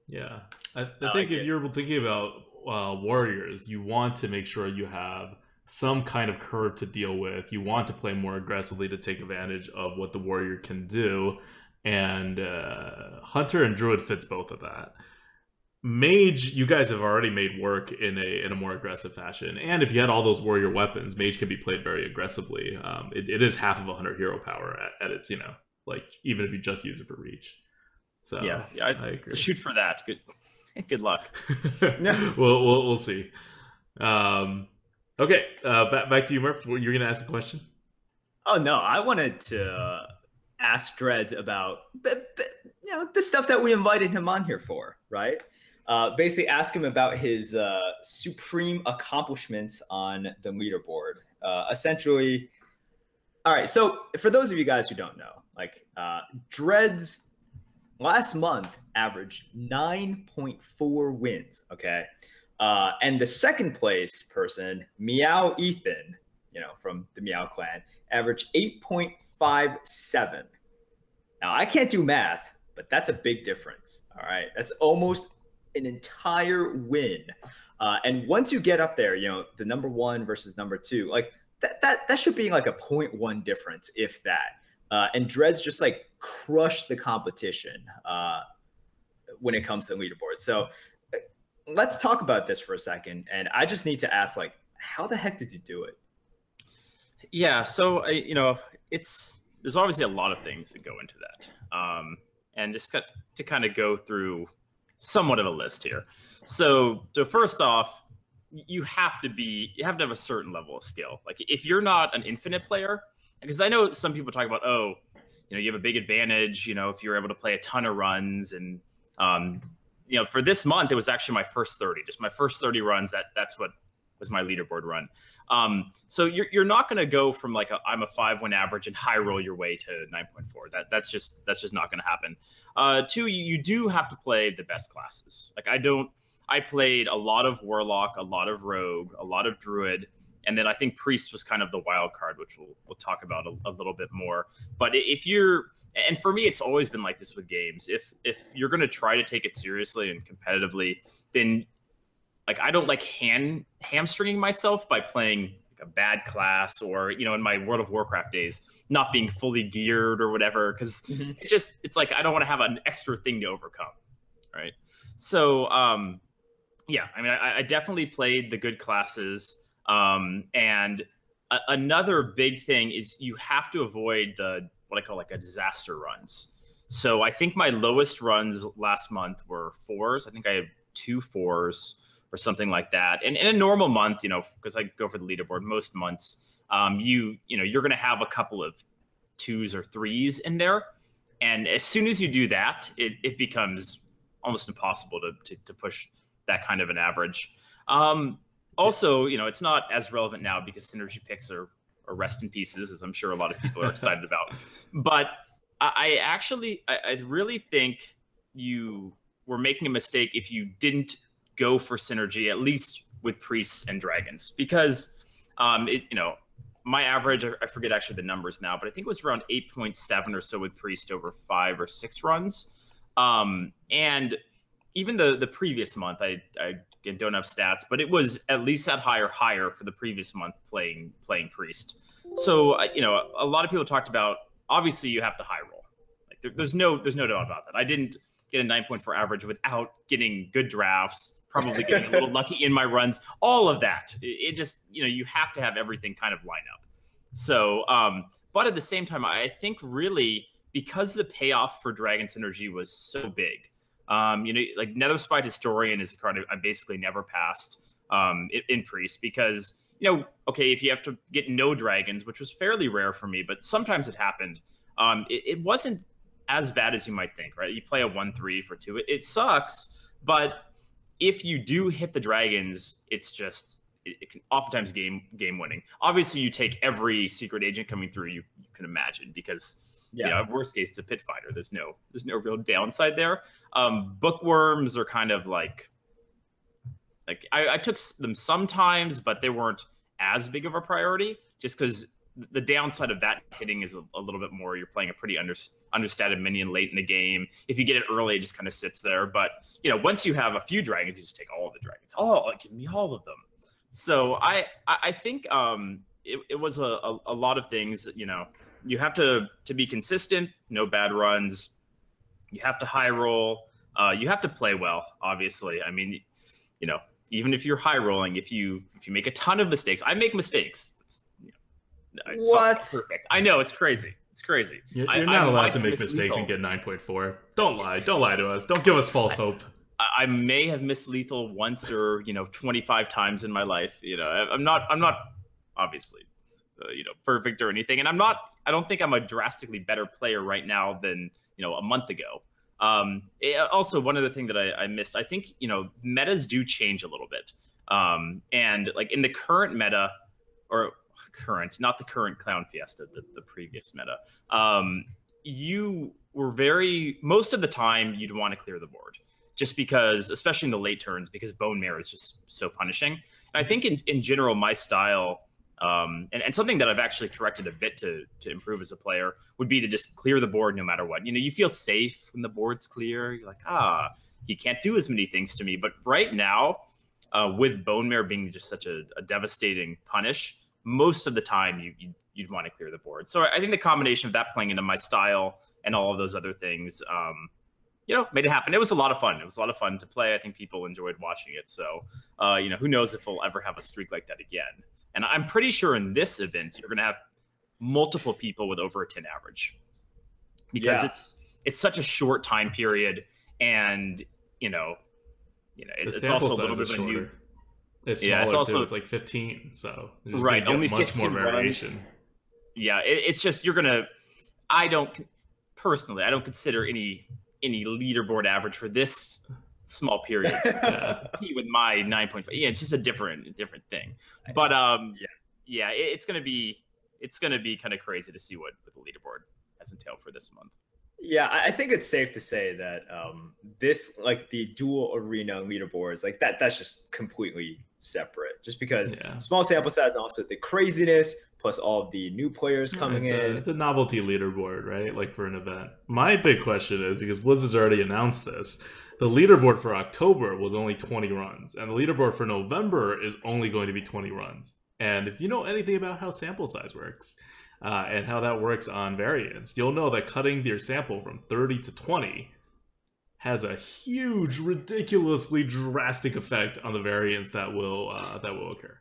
Yeah, I think if you're thinking about warriors, you want to make sure you have some kind of curve to deal with. You want to play more aggressively to take advantage of what the warrior can do, and Hunter and Druid fits both of that. Mage, you guys have already made work in a more aggressive fashion, and if you had all those warrior weapons, Mage can be played very aggressively. It is half of 100 hero power at its, like, even if you just use it for reach. So I agree. So shoot for that. Good luck. We'll see. Okay, back to you, Murph. You're gonna ask a question. Oh no, I wanted to ask Dreads about the stuff that we invited him on here for, right? Basically ask him about his supreme accomplishments on the leaderboard. Essentially, all right, so for those of you guys who don't know, like, Dreads last month averaged 9.4 wins, okay? And the second place person, Meow Ethan, from the Meow clan, averaged 8.57. Now, I can't do math, but that's a big difference, all right? That's almost an entire win. And once you get up there, the number 1 versus number 2, like, that should be like a 0.1 difference, if that. And Dreads just like crush the competition when it comes to leaderboard. So let's talk about this for a second. And I just need to ask, like, how the heck did you do it? Yeah, so there's obviously a lot of things that go into that, and just to kind of go through somewhat of a list here. So first off, you have to have a certain level of skill. Like, if you're not an infinite player, because I know some people talk about, you have a big advantage, if you're able to play a ton of runs, and for this month, it was actually my first 30, just my first 30 runs. That's what was my leaderboard run. So you're not going to go from like I'm a 5-win average and high roll your way to 9.4. That's just not going to happen. 2, you do have to play the best classes. Like, I played a lot of Warlock, a lot of Rogue, a lot of Druid, and then I think Priest was kind of the wild card, which we'll talk about a little bit more. But if you're, and for me, it's always been like this with games. If you're going to try to take it seriously and competitively, then like I don't like hamstringing myself by playing a bad class, or in my World of Warcraft days not being fully geared or whatever, because it's like I don't want to have an extra thing to overcome, right? So yeah, I mean I definitely played the good classes, and another big thing is you have to avoid what I call like a disaster runs. So I think my lowest runs last month were 4s. I think I had 2 4s or something like that. And in a normal month, because I go for the leaderboard most months, you're going to have a couple of 2s or 3s in there. And as soon as you do that, it becomes almost impossible to push that kind of an average. Also, it's not as relevant now because synergy picks are rest in pieces, as I'm sure a lot of people are excited about. But I really think you were making a mistake if you didn't go for synergy, at least with priests and dragons, because my average, I forget actually the numbers now, but I think it was around 8.7 or so with priest over 5 or 6 runs. And even the previous month, I don't have stats, but it was at least at higher for the previous month playing priest. So a lot of people talked about, obviously you have to high roll. Like there's no doubt about that. I didn't get a 9.4 average without getting good drafts, probably getting a little lucky in my runs, all of that. It just, you have to have everything kind of line up. So, but at the same time, I think really because the payoff for Dragon Synergy was so big, like Netherspite Historian is a card I basically never passed in Priest because, okay, if you have to get no dragons, which was fairly rare for me, but sometimes it happened, it wasn't as bad as you might think, right? You play a 1/3 for 2. It sucks, but if you do hit the dragons, it's just it can oftentimes game winning. Obviously, you take every secret agent coming through you can imagine because worst case it's a pit fighter. There's no real downside there. Bookworms are kind of like I took them sometimes, but they weren't as big of a priority just because the downside of that hitting is a little bit more. You're playing a pretty understated minion late in the game. If you get it early, it just kind of sits there. But once you have a few dragons, you just take all of the dragons. Oh, give me all of them. So I think it was a lot of things. You have to be consistent. No bad runs. You have to high roll. You have to play well. Obviously, I mean, even if you're high rolling, if you make a ton of mistakes, I make mistakes. It's what? Perfect. I know, it's crazy. It's crazy. You're not allowed to make mistakes and get 9.4. Don't lie. Don't lie to us. Don't give us false hope. I may have missed lethal once or 25 times in my life. I'm not obviously perfect or anything, and I don't think I'm a drastically better player right now than a month ago. Also, one other thing that I missed, I think metas do change a little bit, and like in the current meta, or not the current Clown Fiesta, the previous meta, you were most of the time you'd want to clear the board just because, especially in the late turns, because Bone Marrow is just so punishing. And I think in general, my style, and something that I've actually corrected a bit to improve as a player would be to just clear the board no matter what. You feel safe when the board's clear. You're like, he can't do as many things to me. But right now, with Bone Marrow being just such a devastating punish, most of the time you'd want to clear the board. So I think the combination of that playing into my style and all of those other things, made it happen. It was a lot of fun. It was a lot of fun to play. I think people enjoyed watching it. So, who knows if we'll ever have a streak like that again. And I'm pretty sure in this event, you're going to have multiple people with over a 10 average because it's such a short time period. And, it's also a little bit of a new. It's smaller it's also too. It's like 15, so right, only much 15 more variation. Runs. Yeah, it's just I don't consider any leaderboard average for this small period with my 9.5. Yeah, it's just a different thing. But it's gonna be kind of crazy to see what the leaderboard has entailed for this month. Yeah, I think it's safe to say that this, like the dual arena leaderboards, like that's just completely separate. Just because small sample size, and also the craziness, plus all of the new players coming in. It's a novelty leaderboard, right? Like for an event. My big question is, because Blizzard's already announced this, the leaderboard for October was only 20 runs, and the leaderboard for November is only going to be 20 runs. And if you know anything about how sample size works, and how that works on variants, you'll know that cutting your sample from 30 to 20 has a huge, ridiculously drastic effect on the variants that will occur.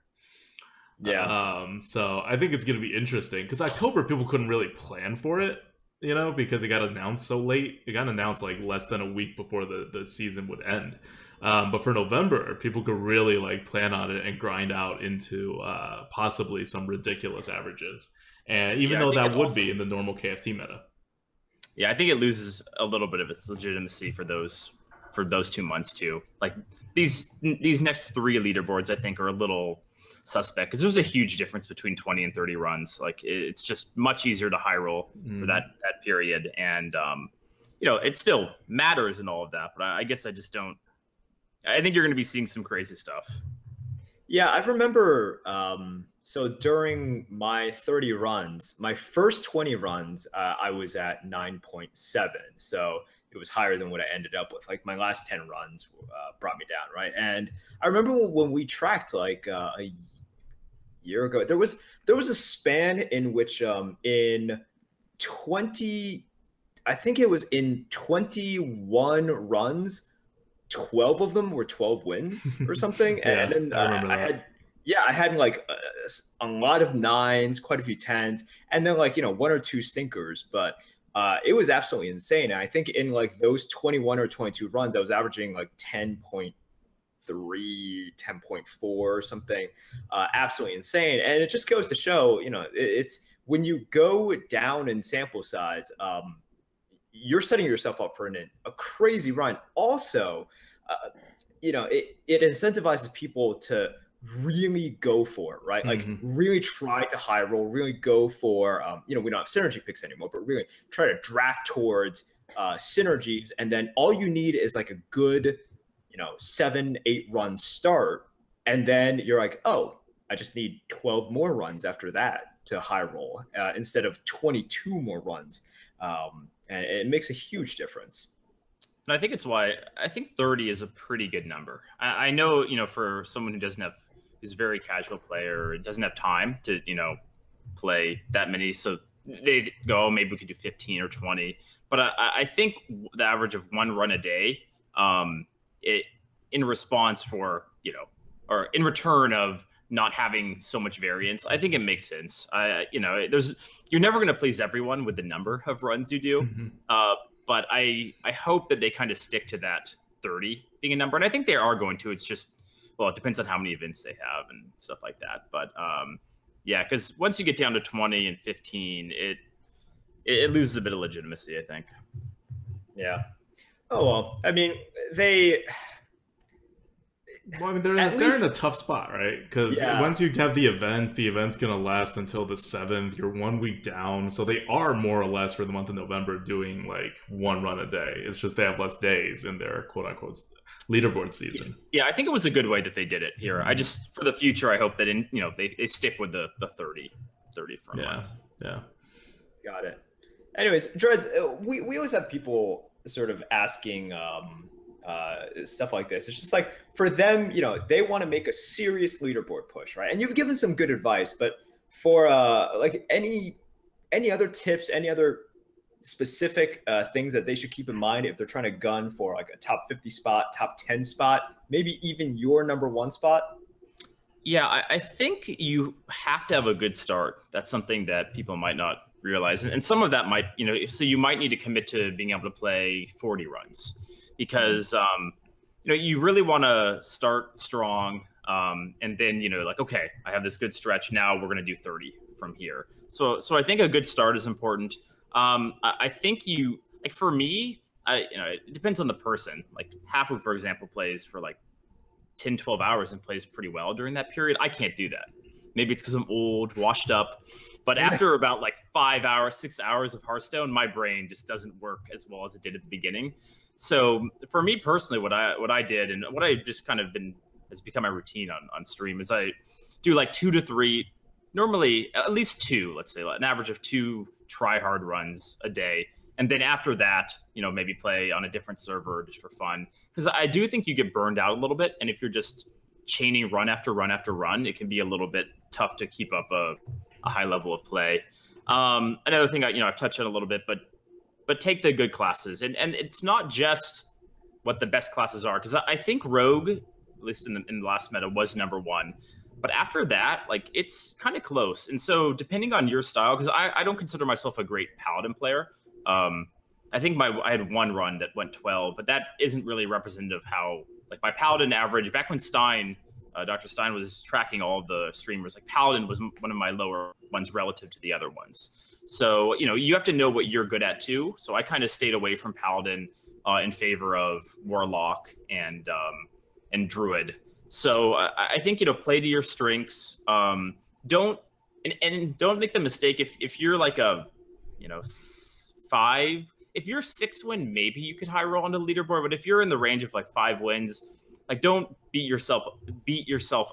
Yeah. So I think it's going to be interesting because October people couldn't really plan for it, you know, because it got announced so late. It got announced like less than a week before the season would end. But for November, people could really like plan on it and grind out into possibly some ridiculous averages. And even though that would be in the normal KFT meta. Yeah, I think it loses a little bit of its legitimacy for those 2 months too. Like these next 3 leaderboards, I think, are a little suspect because there's a huge difference between 20 and 30 runs. Like it's just much easier to high roll for that period, and you know, it still matters and all of that. But I guess I just don't. I think you're going to be seeing some crazy stuff. Yeah, I remember. So during my 30 runs, my first 20 runs, I was at 9.7. So it was higher than what I ended up with. Like my last 10 runs brought me down, right? And I remember when we tracked like a year ago, there was a span in which in 20, I think it was in 21 runs, 12 of them were 12 wins or something. Yeah, and then I had like a lot of 9s, quite a few 10s, and then like, you know, 1 or 2 stinkers. But it was absolutely insane. And I think in like those 21 or 22 runs, I was averaging like 10.3, 10.4 or something. Absolutely insane. And it just goes to show, you know, it's when you go down in sample size, you're setting yourself up for a crazy run. Also, you know, it incentivizes people to really go for it, right? Like really try to high roll, really go for, you know, we don't have synergy picks anymore, but really try to draft towards synergies. And then all you need is like a good, you know, 7-8 run start. And then you're like, oh, I just need 12 more runs after that to high roll instead of 22 more runs. And it makes a huge difference. And I think it's why I think 30 is a pretty good number. I know, you know, for someone who who's a very casual player, doesn't have time to, you know, play that many. So they go, oh, maybe we could do 15 or 20. But I think the average of 1 run a day, it in response for, you know, or in return of not having so much variance, I think it makes sense. You know, you're never going to please everyone with the number of runs you do. But I hope that they kind of stick to that 30 being a number. And I think they are going to. It's just, well, it depends on how many events they have and stuff like that. But yeah, because once you get down to 20 and 15, it loses a bit of legitimacy, I think. Yeah. Oh, well, I mean, well, I mean, they're in a tough spot, right? Because once you have the event's going to last until the 7th. You're 1 week down. So they are more or less for the month of November doing like 1 run a day. It's just they have less days in their quote-unquote leaderboard season. Yeah, I think it was a good way that they did it here. I just, for the future, I hope that they stick with the 30 for a month. Yeah. Got it. Anyways, Dreads, we always have people sort of asking stuff like this. It's just like for them, you know, they want to make a serious leaderboard push, right? And you've given some good advice, but for like any other tips, any other specific things that they should keep in mind if they're trying to gun for like a top 50 spot, top 10 spot, maybe even your number 1 spot? Yeah, I think you have to have a good start. That's something that people might not realize. And some of that might, you know, so you might need to commit to being able to play 40 runs. Because you know, you really want to start strong, and then, you know, like, okay, I have this good stretch. Now we're going to do 30 from here. So I think a good start is important. I think like for me, you know, it depends on the person. Like Hafu, for example, plays for like 10, 12 hours and plays pretty well during that period. I can't do that. Maybe it's because I'm old, washed up. But after about like 5 hours, 6 hours of Hearthstone, my brain just doesn't work as well as it did at the beginning. So for me personally, what I did and what I've just kind of has become my routine on stream is I do like 2 to 3, normally at least 2, let's say an average of 2 try-hard runs a day. And then after that, maybe play on a different server just for fun. Because I do think you get burned out a little bit. And if you're just chaining run after run after run, it can be a little bit tough to keep up a high level of play. Another thing I've touched on a little bit, but take the good classes. And it's not just what the best classes are. Because I think Rogue, at least in the last meta, was #1. But after that, like, it's kind of close. And so depending on your style, because I don't consider myself a great Paladin player. I think I had 1 run that went 12, but that isn't really representative of how, like, my Paladin average, back when Dr. Stein was tracking all of the streamers, like, Paladin was one of my lower ones relative to the other ones. So, you have to know what you're good at too. So I kind of stayed away from Paladin in favor of Warlock and Druid. So I think, play to your strengths. Don't make the mistake if you're like a, 5. If you're 6 win, maybe you could high roll on the leaderboard. But if you're in the range of like 5 wins, like, don't beat yourself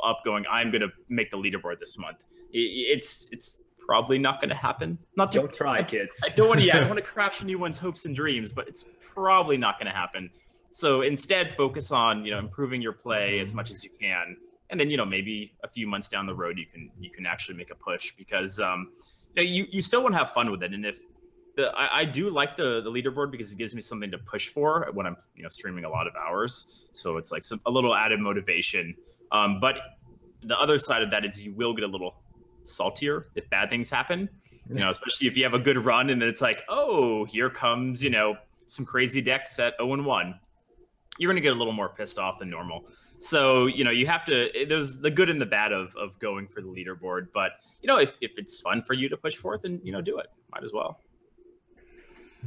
up going, I'm gonna make the leaderboard this month. It's probably not gonna happen. Don't try, kids. I don't want to crash anyone's hopes and dreams, but it's probably not gonna happen. So instead, focus on improving your play as much as you can, and then maybe a few months down the road you can actually make a push, because you still want to have fun with it. And if I do like the leaderboard because it gives me something to push for when I'm streaming a lot of hours. So it's like a little added motivation. But the other side of that is you will get a little saltier if bad things happen. Especially if you have a good run and then it's like, oh, here comes some crazy decks at 0-1. You're going to get a little more pissed off than normal. So, you have to, there's the good and the bad of going for the leaderboard. But, if it's fun for you to push forth, then, do it. Might as well.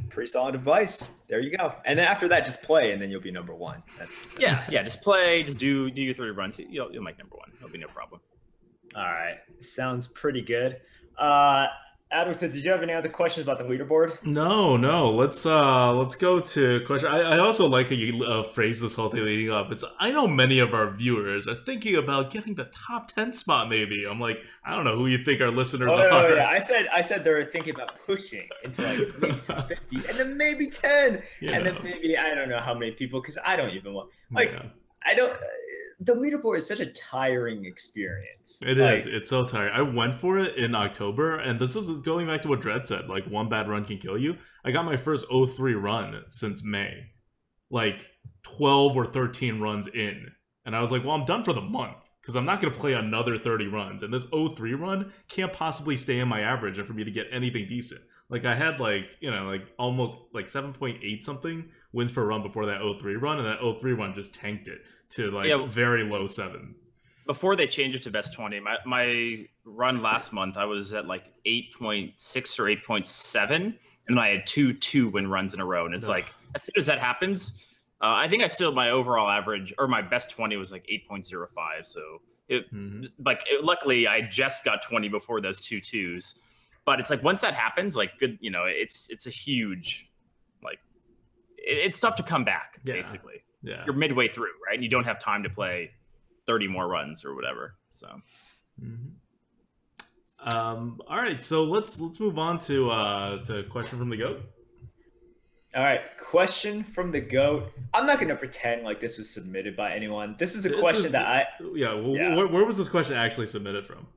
Pretty solid advice. There you go. And then after that, just play, and then you'll be #1. That's yeah. Just play. Just do your 3 runs. You'll make #1. It'll be no problem. All right. Sounds pretty good. Adward, did you have any other questions about the leaderboard? No. Let's go to question. I also like how you phrase this whole thing leading up. I know many of our viewers are thinking about getting the top 10 spot. Maybe I'm like, I don't know who you think our listeners are. Oh yeah, I said they're thinking about pushing into like maybe 50, and then maybe 10, and then maybe I don't know how many people, because I don't even want I don't. The leaderboard is such a tiring experience. It is. It's so tiring. I went for it in October, and this is going back to what Dredd said. Like, 1 bad run can kill you. I got my first 03 run since May. Like, 12 or 13 runs in. And I was like, well, I'm done for the month, because I'm not going to play another 30 runs. And this 03 run can't possibly stay in my average for me to get anything decent. Like, I had, almost, 7.8 something wins per run before that 03 run, and that 03 run just tanked it to very low 7. Before they changed it to best 20, my run last month, I was at 8.6 or 8.7, and I had 2 2-win runs in a row. And it's like, as soon as that happens, I think my overall average, or my best 20 was 8.05. So luckily I just got 20 before those 2 2s. But it's once that happens, good, it's a huge, it's tough to come back, basically. Yeah. You're midway through, right? And you don't have time to play 30 more runs or whatever. So, all right. So let's move on to a question from the GOAT. All right, question from the GOAT. I'm not going to pretend like this was submitted by anyone. This is a question that I... Where was this question actually submitted from?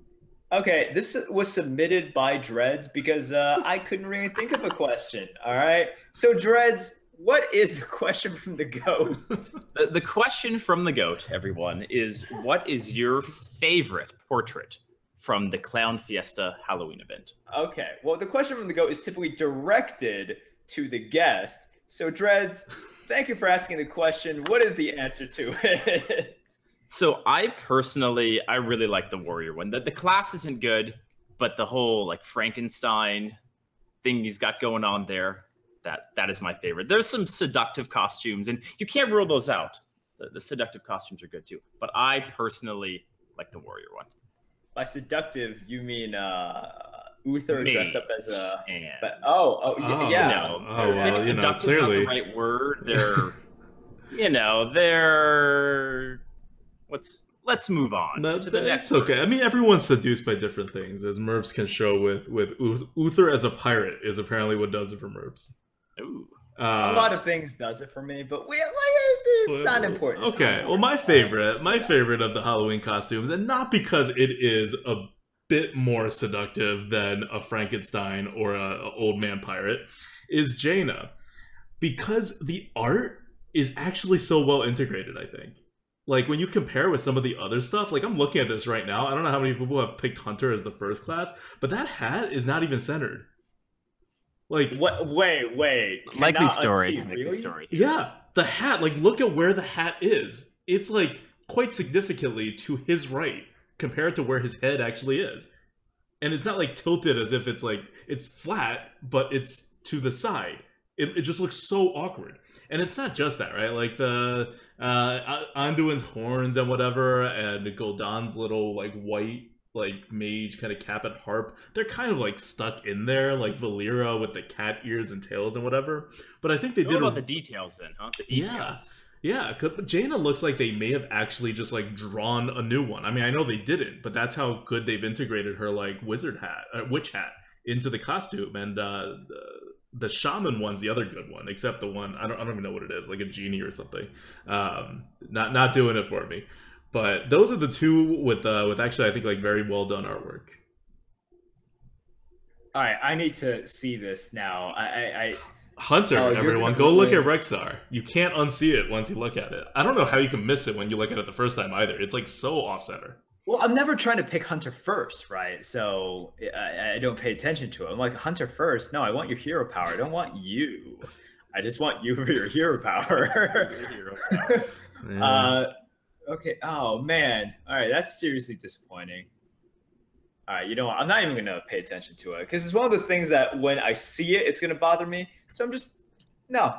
Okay, this was submitted by Dreads because I couldn't really think of a question. All right, so Dreads, what is the question from the GOAT? The question from the GOAT, everyone, is what is your favorite portrait from the Clown Fiesta Halloween event? Okay, well, the question from the GOAT is typically directed to the guest. So, Dreads, thank you for asking the question. What is the answer to it? So, I really like the warrior one. The class isn't good, but the whole Frankenstein thing he's got going on there, that is my favorite. There's some seductive costumes, and you can't rule those out. The seductive costumes are good too, but I personally like the warrior one. By seductive, you mean Uther Mage. dressed up as a. And But Oh, yeah. Maybe well, seductive's not clearly. the right word. They're, they're. Let's move on No, to the next. it's okay. Person. I mean, everyone's seduced by different things, as Merps can show with Uther as a pirate is apparently what does it for Merps. Ooh. A lot of things does it for me, but it's not important. It's Okay, not well, my important. favorite of the Halloween costumes, and not because it is a bit more seductive than a Frankenstein or a old man pirate, is Jaina, because the art is actually so well integrated. I think, like when you compare with some of the other stuff, like I'm looking at this right now. I don't know how many people have picked Hunter as the first class, but that hat is not even centered. Like what? Wait. Likely Cannot story. unsee, Likely really? story. yeah, the hat, like look at where the hat is. It's like quite significantly to his right compared to where his head actually is. And it's not like tilted as if it's like it's flat, but it's to the side. It just looks so awkward. And it's not just that, right? Like the Anduin's horns and whatever, and Gul'dan's little like white like mage kind of cap and harp, they're kind of like stuck in there, like Valera with the cat ears and tails and whatever. But I think they What did about the details then, huh? The details. yeah, Jaina looks like they may have actually just like drawn a new one. I mean, I know they didn't, but that's how good they've integrated her like wizard hat, witch hat into the costume. And the shaman one's the other good one, except the one I don't even know what it is, like a genie or something. Not doing it for me. But those are the two with actually I think like very well done artwork. All right, I need to see this now. Hunter, Oh, everyone, you're go gonna look at really- Rexar. You can't unsee it once you look at it. I don't know how you can miss it when you look at it the first time either. It's like so off-center. Well, I'm never trying to pick Hunter first, right? So I don't pay attention to it. I'm like, Hunter first? No, I want your hero power. I don't want you. I just want you for your hero power. Yeah. Okay. Oh, man. All right. That's seriously disappointing. All right. You know what? I'm not even going to pay attention to it because it's one of those things that when I see it, it's going to bother me. So I'm just, no,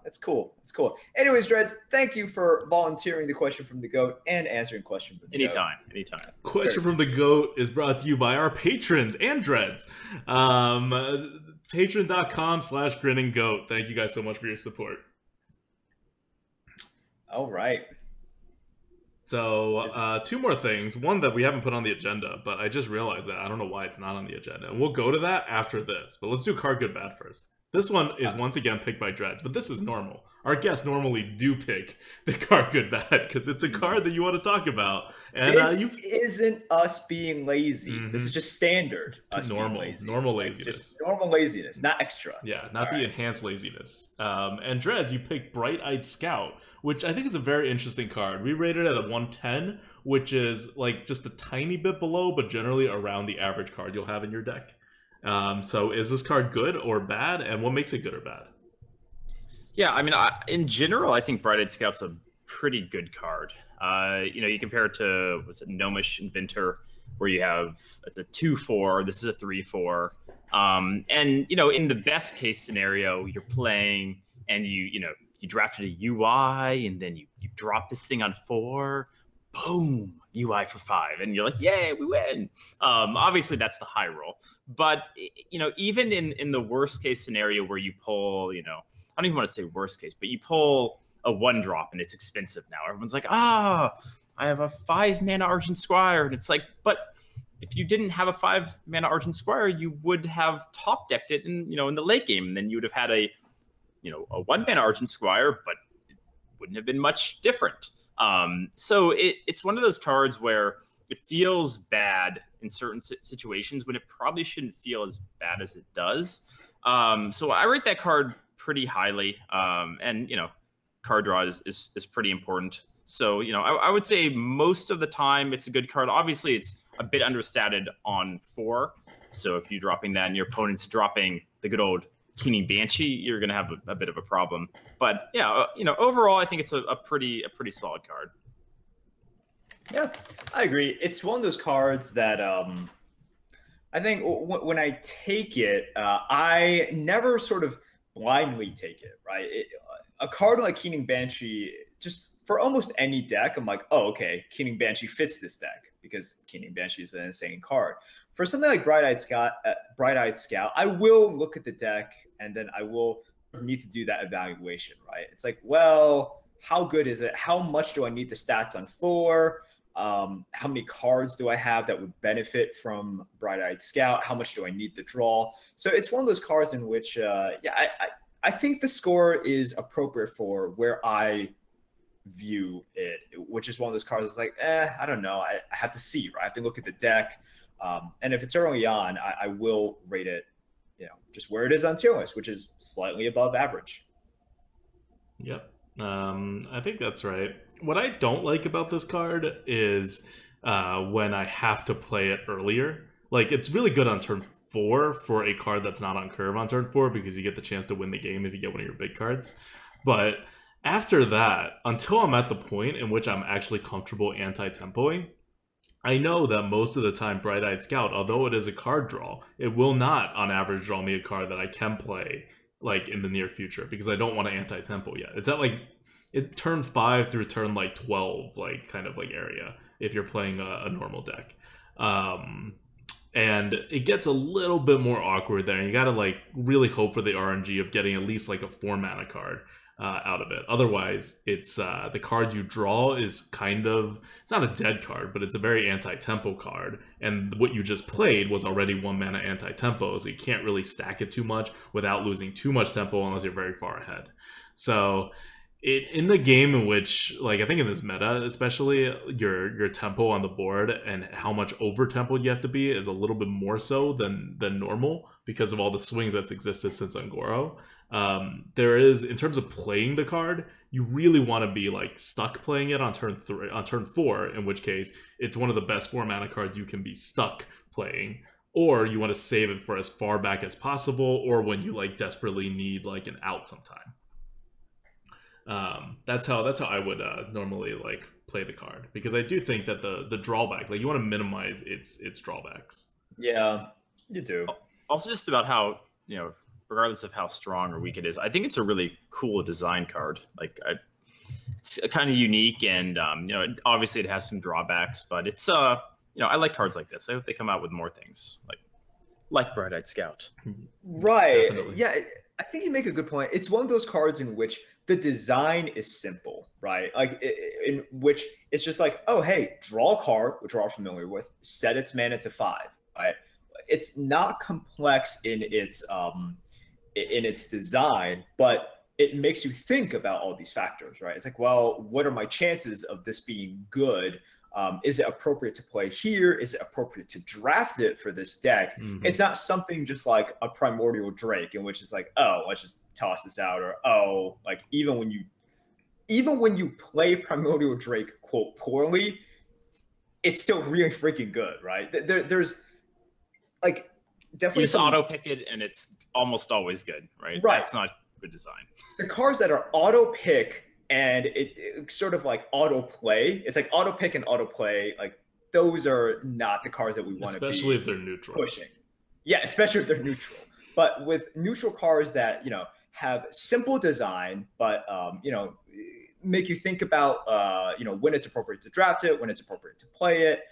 it's cool. It's cool. Anyways, Dreads, thank you for volunteering the question from the GOAT and answering question from the GOAT. Anytime. Question from the GOAT is brought to you by our patrons and Dreads. Patreon.com/grinninggoat. Thank you guys so much for your support. All right. So, two more things. One that we haven't put on the agenda, but I just realized that. I don't know why it's not on the agenda. And we'll go to that after this. But let's do Card Good Bad first. This one is once again picked by Dreads, but this is normal. Our guests normally do pick the Card Good Bad because it's a card that you want to talk about. And this isn't us being lazy. Mhm. This is just standard. Us normal being lazy. normal Like, laziness. just normal laziness, not extra. Yeah, not All the right. enhanced laziness. And Dreads, you picked Bright-Eyed Scout, which I think is a very interesting card. We rated it at a 110, which is like just a tiny bit below, but generally around the average card you'll have in your deck. So is this card good or bad, and what makes it good or bad? Yeah, I mean, in general, I think Bright-Eyed Scout's a pretty good card. You compare it to, Gnomish Inventor, where you have, it's a 2/4, this is a 3/4. And, in the best case scenario, you're playing and you drafted a UI and then you drop this thing on 4, boom, UI for 5. And you're like, yay, we win. Obviously, that's the high roll. But, even in the worst case scenario where you pull, I don't even want to say worst case, but you pull a 1-drop and it's expensive now. Everyone's like, I have a 5-mana Argent Squire. And it's like, but if you didn't have a 5-mana Argent Squire, you would have top decked it in the late game. And then you would have had a 1-mana Argent Squire, but it wouldn't have been much different. So it's one of those cards where it feels bad in certain situations when it probably shouldn't feel as bad as it does. So I rate that card pretty highly. And card draw is pretty important. So, I would say most of the time it's a good card. Obviously, it's a bit understated on 4. So if you're dropping that and your opponent's dropping the good old Keening Banshee, you're going to have a bit of a problem. But yeah, overall, I think it's a pretty solid card. Yeah, I agree. It's one of those cards that I think when I take it, I never sort of blindly take it, right? A card like Keening Banshee, just for almost any deck, I'm like, oh, okay, Keening Banshee fits this deck because Keening Banshee is an insane card. For something like Bright-Eyed Scout, I will look at the deck and then I will need to do that evaluation, right? It's like, well, how good is it? How much do I need the stats on for? How many cards do I have that would benefit from Bright-Eyed Scout? How much do I need to draw? So it's one of those cards in which, I think the score is appropriate for where I view it, which is one of those cards that's like, I don't know. I have to see, right? I have to look at the deck. And if it's early on, I will rate it, just where it is on tier list, which is slightly above average. Yep. I think that's right. What I don't like about this card is when I have to play it earlier. Like, it's really good on turn 4 for a card that's not on curve on turn 4 because you get the chance to win the game if you get one of your big cards. But after that, until I'm at the point in which I'm actually comfortable anti-tempoing, I know that most of the time Bright-Eyed Scout, although it is a card draw, it will not on average draw me a card that I can play like in the near future because I don't want to anti-tempo yet. It's at like turn 5 through turn like 12 like kind of like area if you're playing a normal deck. And it gets a little bit more awkward there. You gotta like really hope for the RNG of getting at least like a 4-mana card out of it. Otherwise, it's the card you draw is kind of, it's not a dead card, but it's a very anti-tempo card. And what you just played was already 1-mana anti-tempo, so you can't really stack it too much without losing too much tempo unless you're very far ahead. So in the game in which, like, I think in this meta especially, your tempo on the board and how much over tempo you have to be is a little bit more so than normal because of all the swings that's existed since Ungoro. There is, in terms of playing the card, you really want to be like stuck playing it on turn 4, in which case it's one of the best 4-mana cards you can be stuck playing, or you want to save it for as far back as possible, or when you like desperately need like an out sometime. That's how I would normally like play the card, because I do think that the drawback, like, you want to minimize its drawbacks. Yeah, you do. Also, just about how, regardless of how strong or weak it is, I think it's a really cool design card. Like, it's kind of unique, and obviously it has some drawbacks, but it's I like cards like this. I hope they come out with more things like Bright-Eyed Scout. Right. Definitely. Yeah, I think you make a good point. It's one of those cards in which the design is simple, right? Like, in which it's just like, oh, hey, draw a card, which we're all familiar with, set its mana to 5, right? It's not complex in its design, but it makes you think about all these factors, right? It's like, well, what are my chances of this being good? Is it appropriate to play here? Is it appropriate to draft it for this deck? Mm-hmm. It's not something just like a Primordial Drake in which it's like, oh, let's just toss this out, or oh, like even when you play Primordial Drake, quote, poorly, it's still really freaking good, right? There's like definitely you just auto pick it and it's almost always good, right? Right. It's not good design. The cards that are auto pick and it sort of like auto play, it's like auto pick and auto play, like those are not the cards that we want to be, especially if they're neutral, pushing. Yeah, especially if they're neutral. But with neutral cards that have simple design, but make you think about when it's appropriate to draft it, when it's appropriate to play it.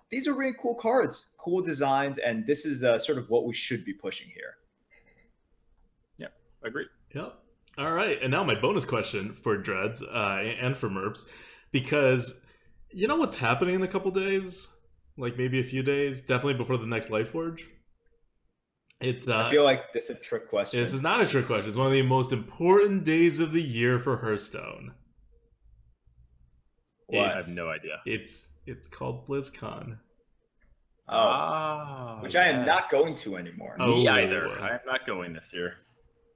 These are really cool cards, cool designs, and this is sort of what we should be pushing here. Yeah, I agree. Yep. All right, and now my bonus question for Dreads and for Merps, because you know what's happening in a couple days, like maybe a few days, definitely before the next Lightforge. It's I feel like this is a trick question. This is not a trick question. It's one of the most important days of the year for Hearthstone. I have no idea. It's called BlizzCon. Which I am not going to anymore. Me either. I'm not going this year.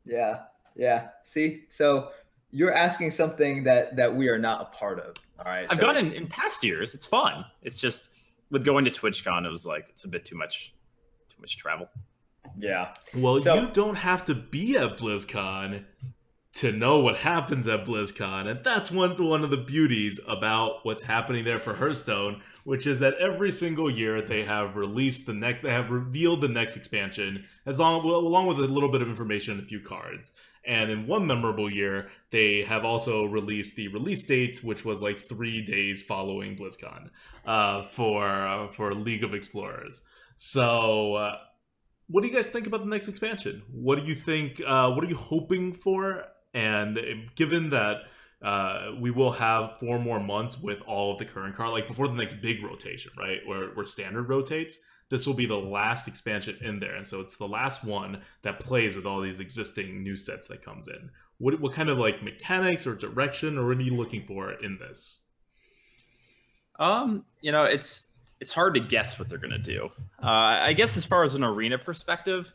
Yeah. See, so you're asking something that we are not a part of. All right. I've gone in past years. It's fun. It's just with going to TwitchCon, it was like it's a bit too much travel. Yeah. Well, you don't have to be at BlizzCon to know what happens at BlizzCon, and that's one of the beauties about what's happening there for Hearthstone, which is that every single year they have released they have revealed the next expansion, along with a little bit of information and a few cards. And in one memorable year, they have also released the release date, which was like 3 days following BlizzCon, for League of Explorers. So, what do you guys think about the next expansion? What do you think? What are you hoping for? And given that we will have 4 more months with all of the current card, like before the next big rotation, right? Where standard rotates. This will be the last expansion in there, and so it's the last one that plays with all these existing new sets that comes in. What kind of like mechanics or direction, or what are you looking for in this? You know, it's hard to guess what they're gonna do. I guess as far as an arena perspective,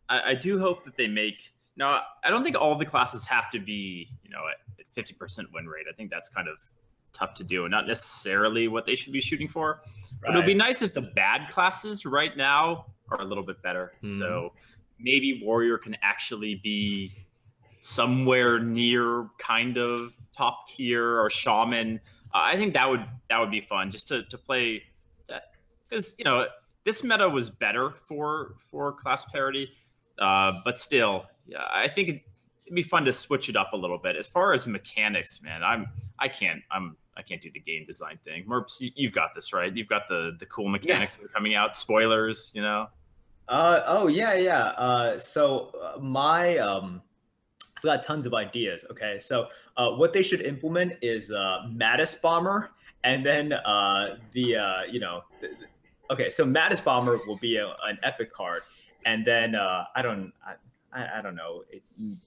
I do hope that they make. Now, I don't think all the classes have to be, you know, at 50% win rate. I think that's kind of tough to do and not necessarily what they should be shooting for. But it would be nice if the bad classes right now are a little bit better. So maybe Warrior can actually be somewhere near kind of top tier, or Shaman. I think that would be fun just to play that, because, you know, this meta was better for class parity, but still, yeah, I think it'd be fun to switch it up a little bit. As far as mechanics, man, I can't do the game design thing. Merps, you've got this, right? You've got the cool mechanics that are coming out. Spoilers, you know. Oh yeah. So my I've got tons of ideas. Okay, so what they should implement is Mattis Bomber, and then okay, so Mattis Bomber will be an epic card, and then I don't know,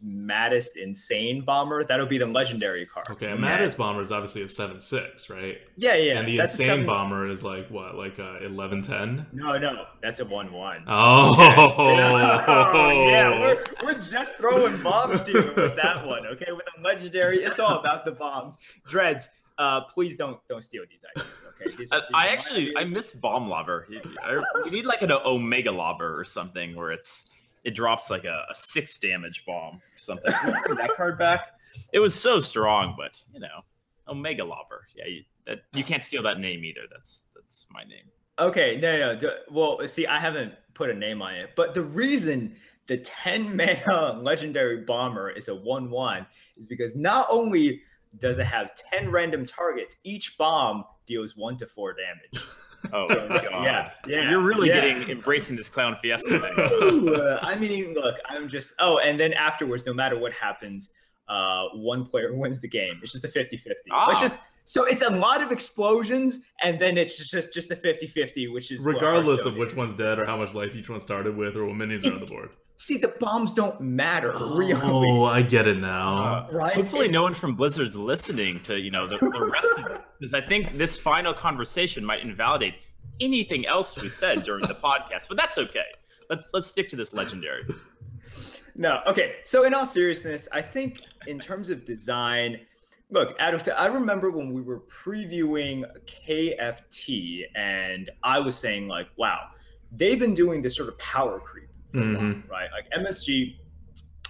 Mattis Insane Bomber, that'll be the legendary card. Okay, Mattis Bomber is obviously a 7/6, right? Yeah. And the Insane Bomber is like what, like 11/10? No, that's a 1/1. Oh, yeah, we're just throwing bombs here with that one. Okay, with a legendary, it's all about the bombs. Dreads, please don't steal these ideas. Okay, I miss Bomb Lobber. You need like an Omega Lobber or something where it drops like a 6 damage bomb or something. That card back. It was so strong, but you know, Omega Lobber. Yeah, you can't steal that name either. That's my name. Okay, no. Well, see, I haven't put a name on it, but the reason the 10 mana legendary bomber is a 1/1 is because not only does it have 10 random targets, each bomb deals 1 to 4 damage. Oh god! Yeah. You're really embracing this clown fiesta thing. I mean, look, I'm just. Oh, and then afterwards, no matter what happens, one player wins the game. It's just a 50-50. It's just so it's a lot of explosions, and then it's just a 50-50, which is regardless of which one's dead or how much life each one started with or what minions are on the board. See, the bombs don't matter. Really. Oh, I get it now. Right? Hopefully, no one from Blizzard's listening to the rest of it, because I think this final conversation might invalidate anything else we said during the podcast. But that's okay. Let's stick to this legendary. No, okay. So in all seriousness, I think in terms of design, look, I remember when we were previewing KFT, and I was saying like, wow, they've been doing this sort of power creep. Right, like MSG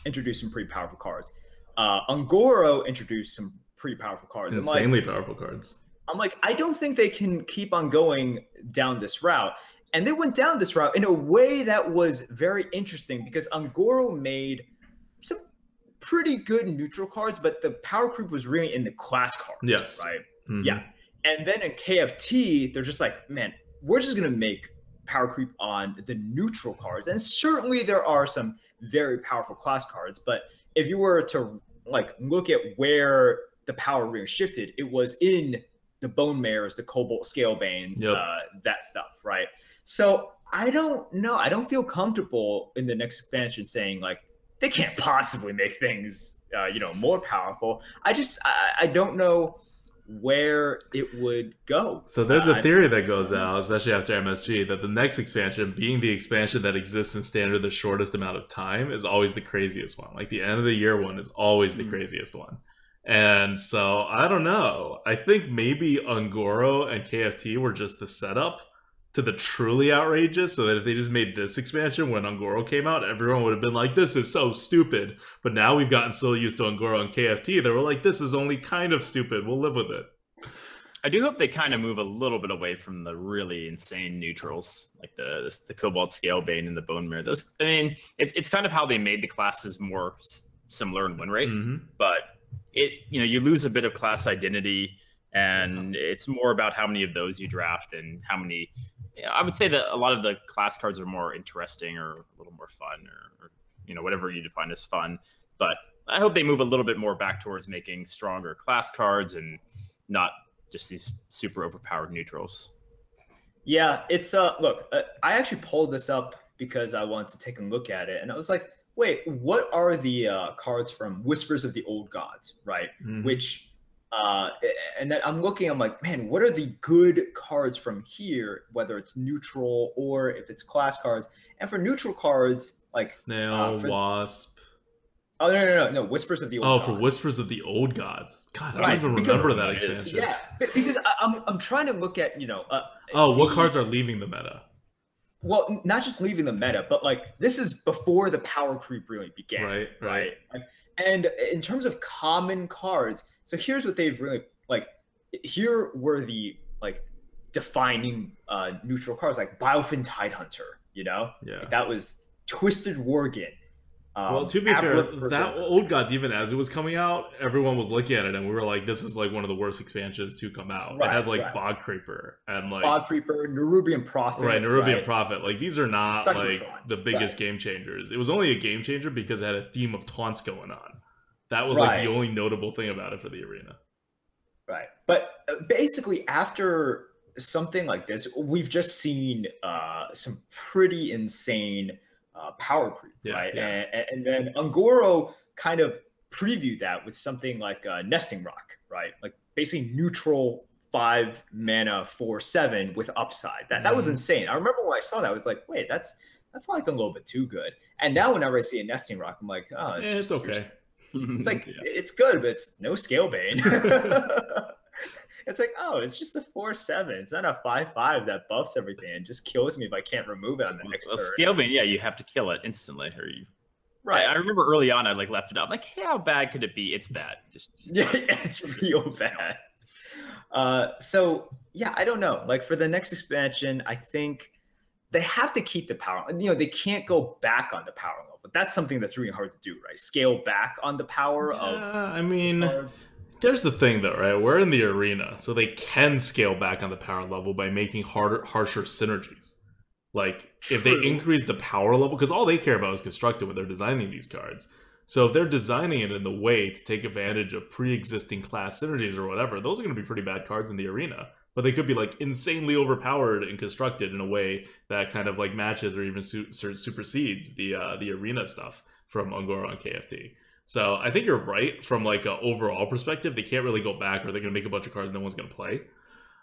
introduced some pretty powerful cards. Ungoro introduced some pretty powerful cards. Insanely powerful cards. I'm like, I don't think they can keep on going down this route. And they went down this route in a way that was very interesting because Ungoro made some pretty good neutral cards, but the power creep was really in the class cards. Yes. Right. Yeah. And then in KFT, they're just like, man, we're just gonna make power creep on the neutral cards, and certainly there are some very powerful class cards, but if you were to like look at where the power really shifted, it was in the Bone Mares, the Cobalt Scalebanes, that stuff, right? So I don't know, I don't feel comfortable in the next expansion saying like they can't possibly make things more powerful. I don't know where it would go. So there's a theory that goes out, especially after MSG, that the next expansion, being the expansion that exists in standard the shortest amount of time, is always the craziest one. Like the end of the year one is always the craziest one. And so I don't know. I think maybe Ungoro and KFT were just the setup to the truly outrageous, so that if they just made this expansion when Ungoro came out, everyone would have been like, this is so stupid. But now we've gotten so used to Ungoro and KFT that we're like, this is only kind of stupid. We'll live with it. I do hope they kind of move a little bit away from the really insane neutrals, like the Cobalt Scalebane and the Bone Mirror. Those, I mean, it's kind of how they made the classes more similar in win rate, but you lose a bit of class identity, and it's more about how many of those you draft and how many. I would say that a lot of the class cards are more interesting or a little more fun, or whatever you define as fun. But I hope they move a little bit more back towards making stronger class cards and not just these super overpowered neutrals. Yeah, it's look, I actually pulled this up because I wanted to take a look at it, and I was like, wait, what are the cards from Whispers of the Old Gods, right? Which and then I'm looking, I'm like, man, what are the good cards from here, whether it's neutral or if it's class cards? And for neutral cards, like Snail, Wasp. Oh, no, Whispers of the Old Gods. For Whispers of the Old Gods. God, I don't even remember that expansion. Yeah, because I'm trying to look at, what cards are leaving the meta? Well, not just leaving the meta, but like this is before the power creep really began. Right. And in terms of common cards, so here's what they've really, like, here were the, like, defining neutral cards, like Biofin Tidehunter, Yeah. Like, that was Twisted Worgen. Well, to be fair, that Old Gods, even as it was coming out, everyone was looking at it and we were like, this is like one of the worst expansions to come out. It has like Bog Creeper and like Bog Creeper, Nerubian Prophet. Right, Nerubian Prophet. Like, these are not like the biggest game changers. It was only a game changer because it had a theme of taunts going on. That was like the only notable thing about it for the arena. Right. But basically, after something like this, we've just seen some pretty insane power creep, right? Yeah. And then Ungoro kind of previewed that with something like Nesting Rock, right? Like basically neutral 5 mana 4/7 with upside. That was insane. I remember when I saw that, I was like, wait, that's like a little bit too good. And now whenever I see a Nesting Rock, I'm like, oh, it's okay. It's like it's good, but it's no Scalebane. It's like, oh, it's just a 4/7. It's not a 5/5 that buffs everything and just kills me if I can't remove it on the next turn. Scalebane, yeah, you have to kill it instantly, or you. Right. I remember early on, I like left it up. Like, hey, how bad could it be? It's bad. Just yeah, it's real bad. So yeah, I don't know. Like for the next expansion, I think they have to keep the power. They can't go back on the power level. That's something that's really hard to do, right? Scale back on the power of. I mean. Cards. There's the thing, though, right? We're in the arena, so they can scale back on the power level by making harsher synergies. Like, if they increase the power level, because all they care about is constructed when they're designing these cards. So if they're designing it in the way to take advantage of pre-existing class synergies or whatever, those are going to be pretty bad cards in the arena. But they could be, like, insanely overpowered and constructed in a way that kind of, like, matches or even supersedes the arena stuff from Ungoro and KFT. So I think you're right from like an overall perspective. They can't really go back or they're going to make a bunch of cards no one's going to play.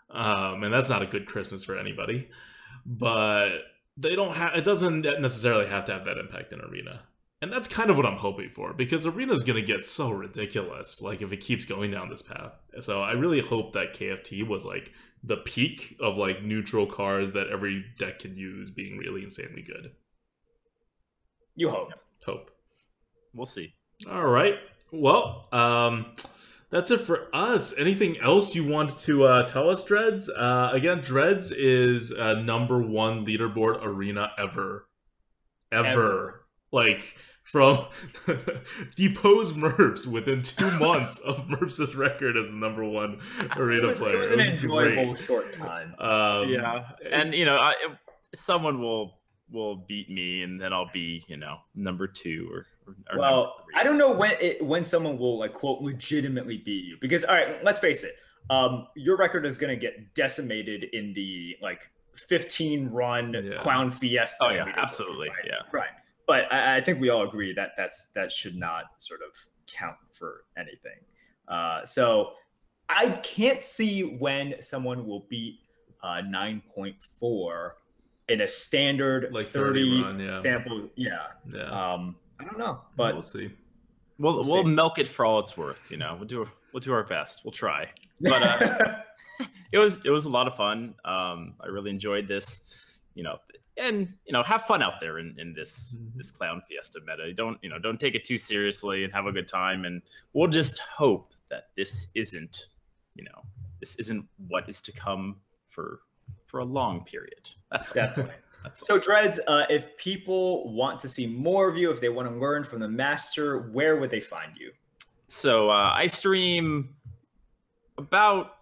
And that's not a good Christmas for anybody. But they don't have, it doesn't necessarily have to have that impact in arena. And that's kind of what I'm hoping for, because arena is going to get so ridiculous, like if it keeps going down this path. So I really hope that KFT was like the peak of like neutral cards that every deck can use being really insanely good. You hope. Hope. We'll see. All right. Well, that's it for us. Anything else you want to tell us, Dreads? Again, Dreads is #1 leaderboard arena ever. Like, from deposed Merps within 2 months of Merps' record as the #1 arena player. It was an enjoyable short time. Yeah. And, someone will beat me, and then I'll be, #2 or well, I don't know when someone will like quote legitimately beat you, because all right, let's face it, your record is going to get decimated in the like 15 run Clown Fiesta. Oh yeah, absolutely, right? Yeah, right. But I think we all agree that that should not sort of count for anything. So I can't see when someone will beat 9.4 in a standard like 30 run, sample. Yeah. I don't know, but we'll see. We'll milk it for all it's worth. We'll do our best. We'll try. But it was a lot of fun. I really enjoyed this. And have fun out there in this Clown Fiesta meta. Don't take it too seriously and have a good time. And we'll just hope that this isn't this isn't what is to come for a long period. That's Definitely. That's So Dreads, if people want to see more of you, if they want to learn from the master, where would they find you? So I stream about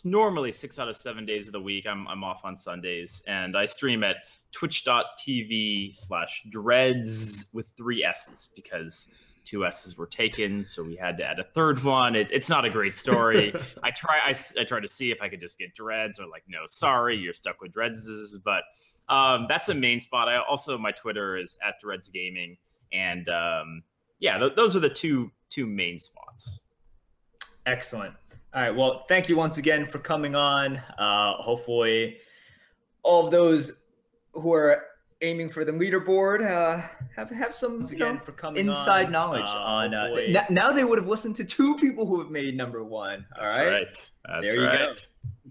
normally 6 out of 7 days of the week. I'm off on Sundays, and I stream at twitch.tv/dreads with 3 S's because 2 S's were taken, so we had to add a third one. It's not a great story. I try to see if I could just get Dreads, or like, no, sorry, you're stuck with Dreads. But that's a main spot. My Twitter is @DreadsGaming, and yeah, those are the two main spots. Excellent. All right. Well, thank you once again for coming on. Hopefully, all of those who are aiming for the leaderboard have some for coming inside on. knowledge on. Now they would have listened to 2 people who have made #1. All right. That's there you right. go.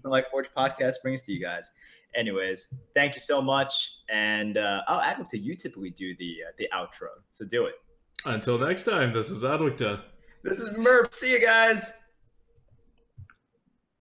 The Lightforge podcast brings to you guys. Anyways, thank you so much, and I'll Adwicta, you typically do the outro, so do it. Until next time, this is Adwicta. This is Merp. See you guys.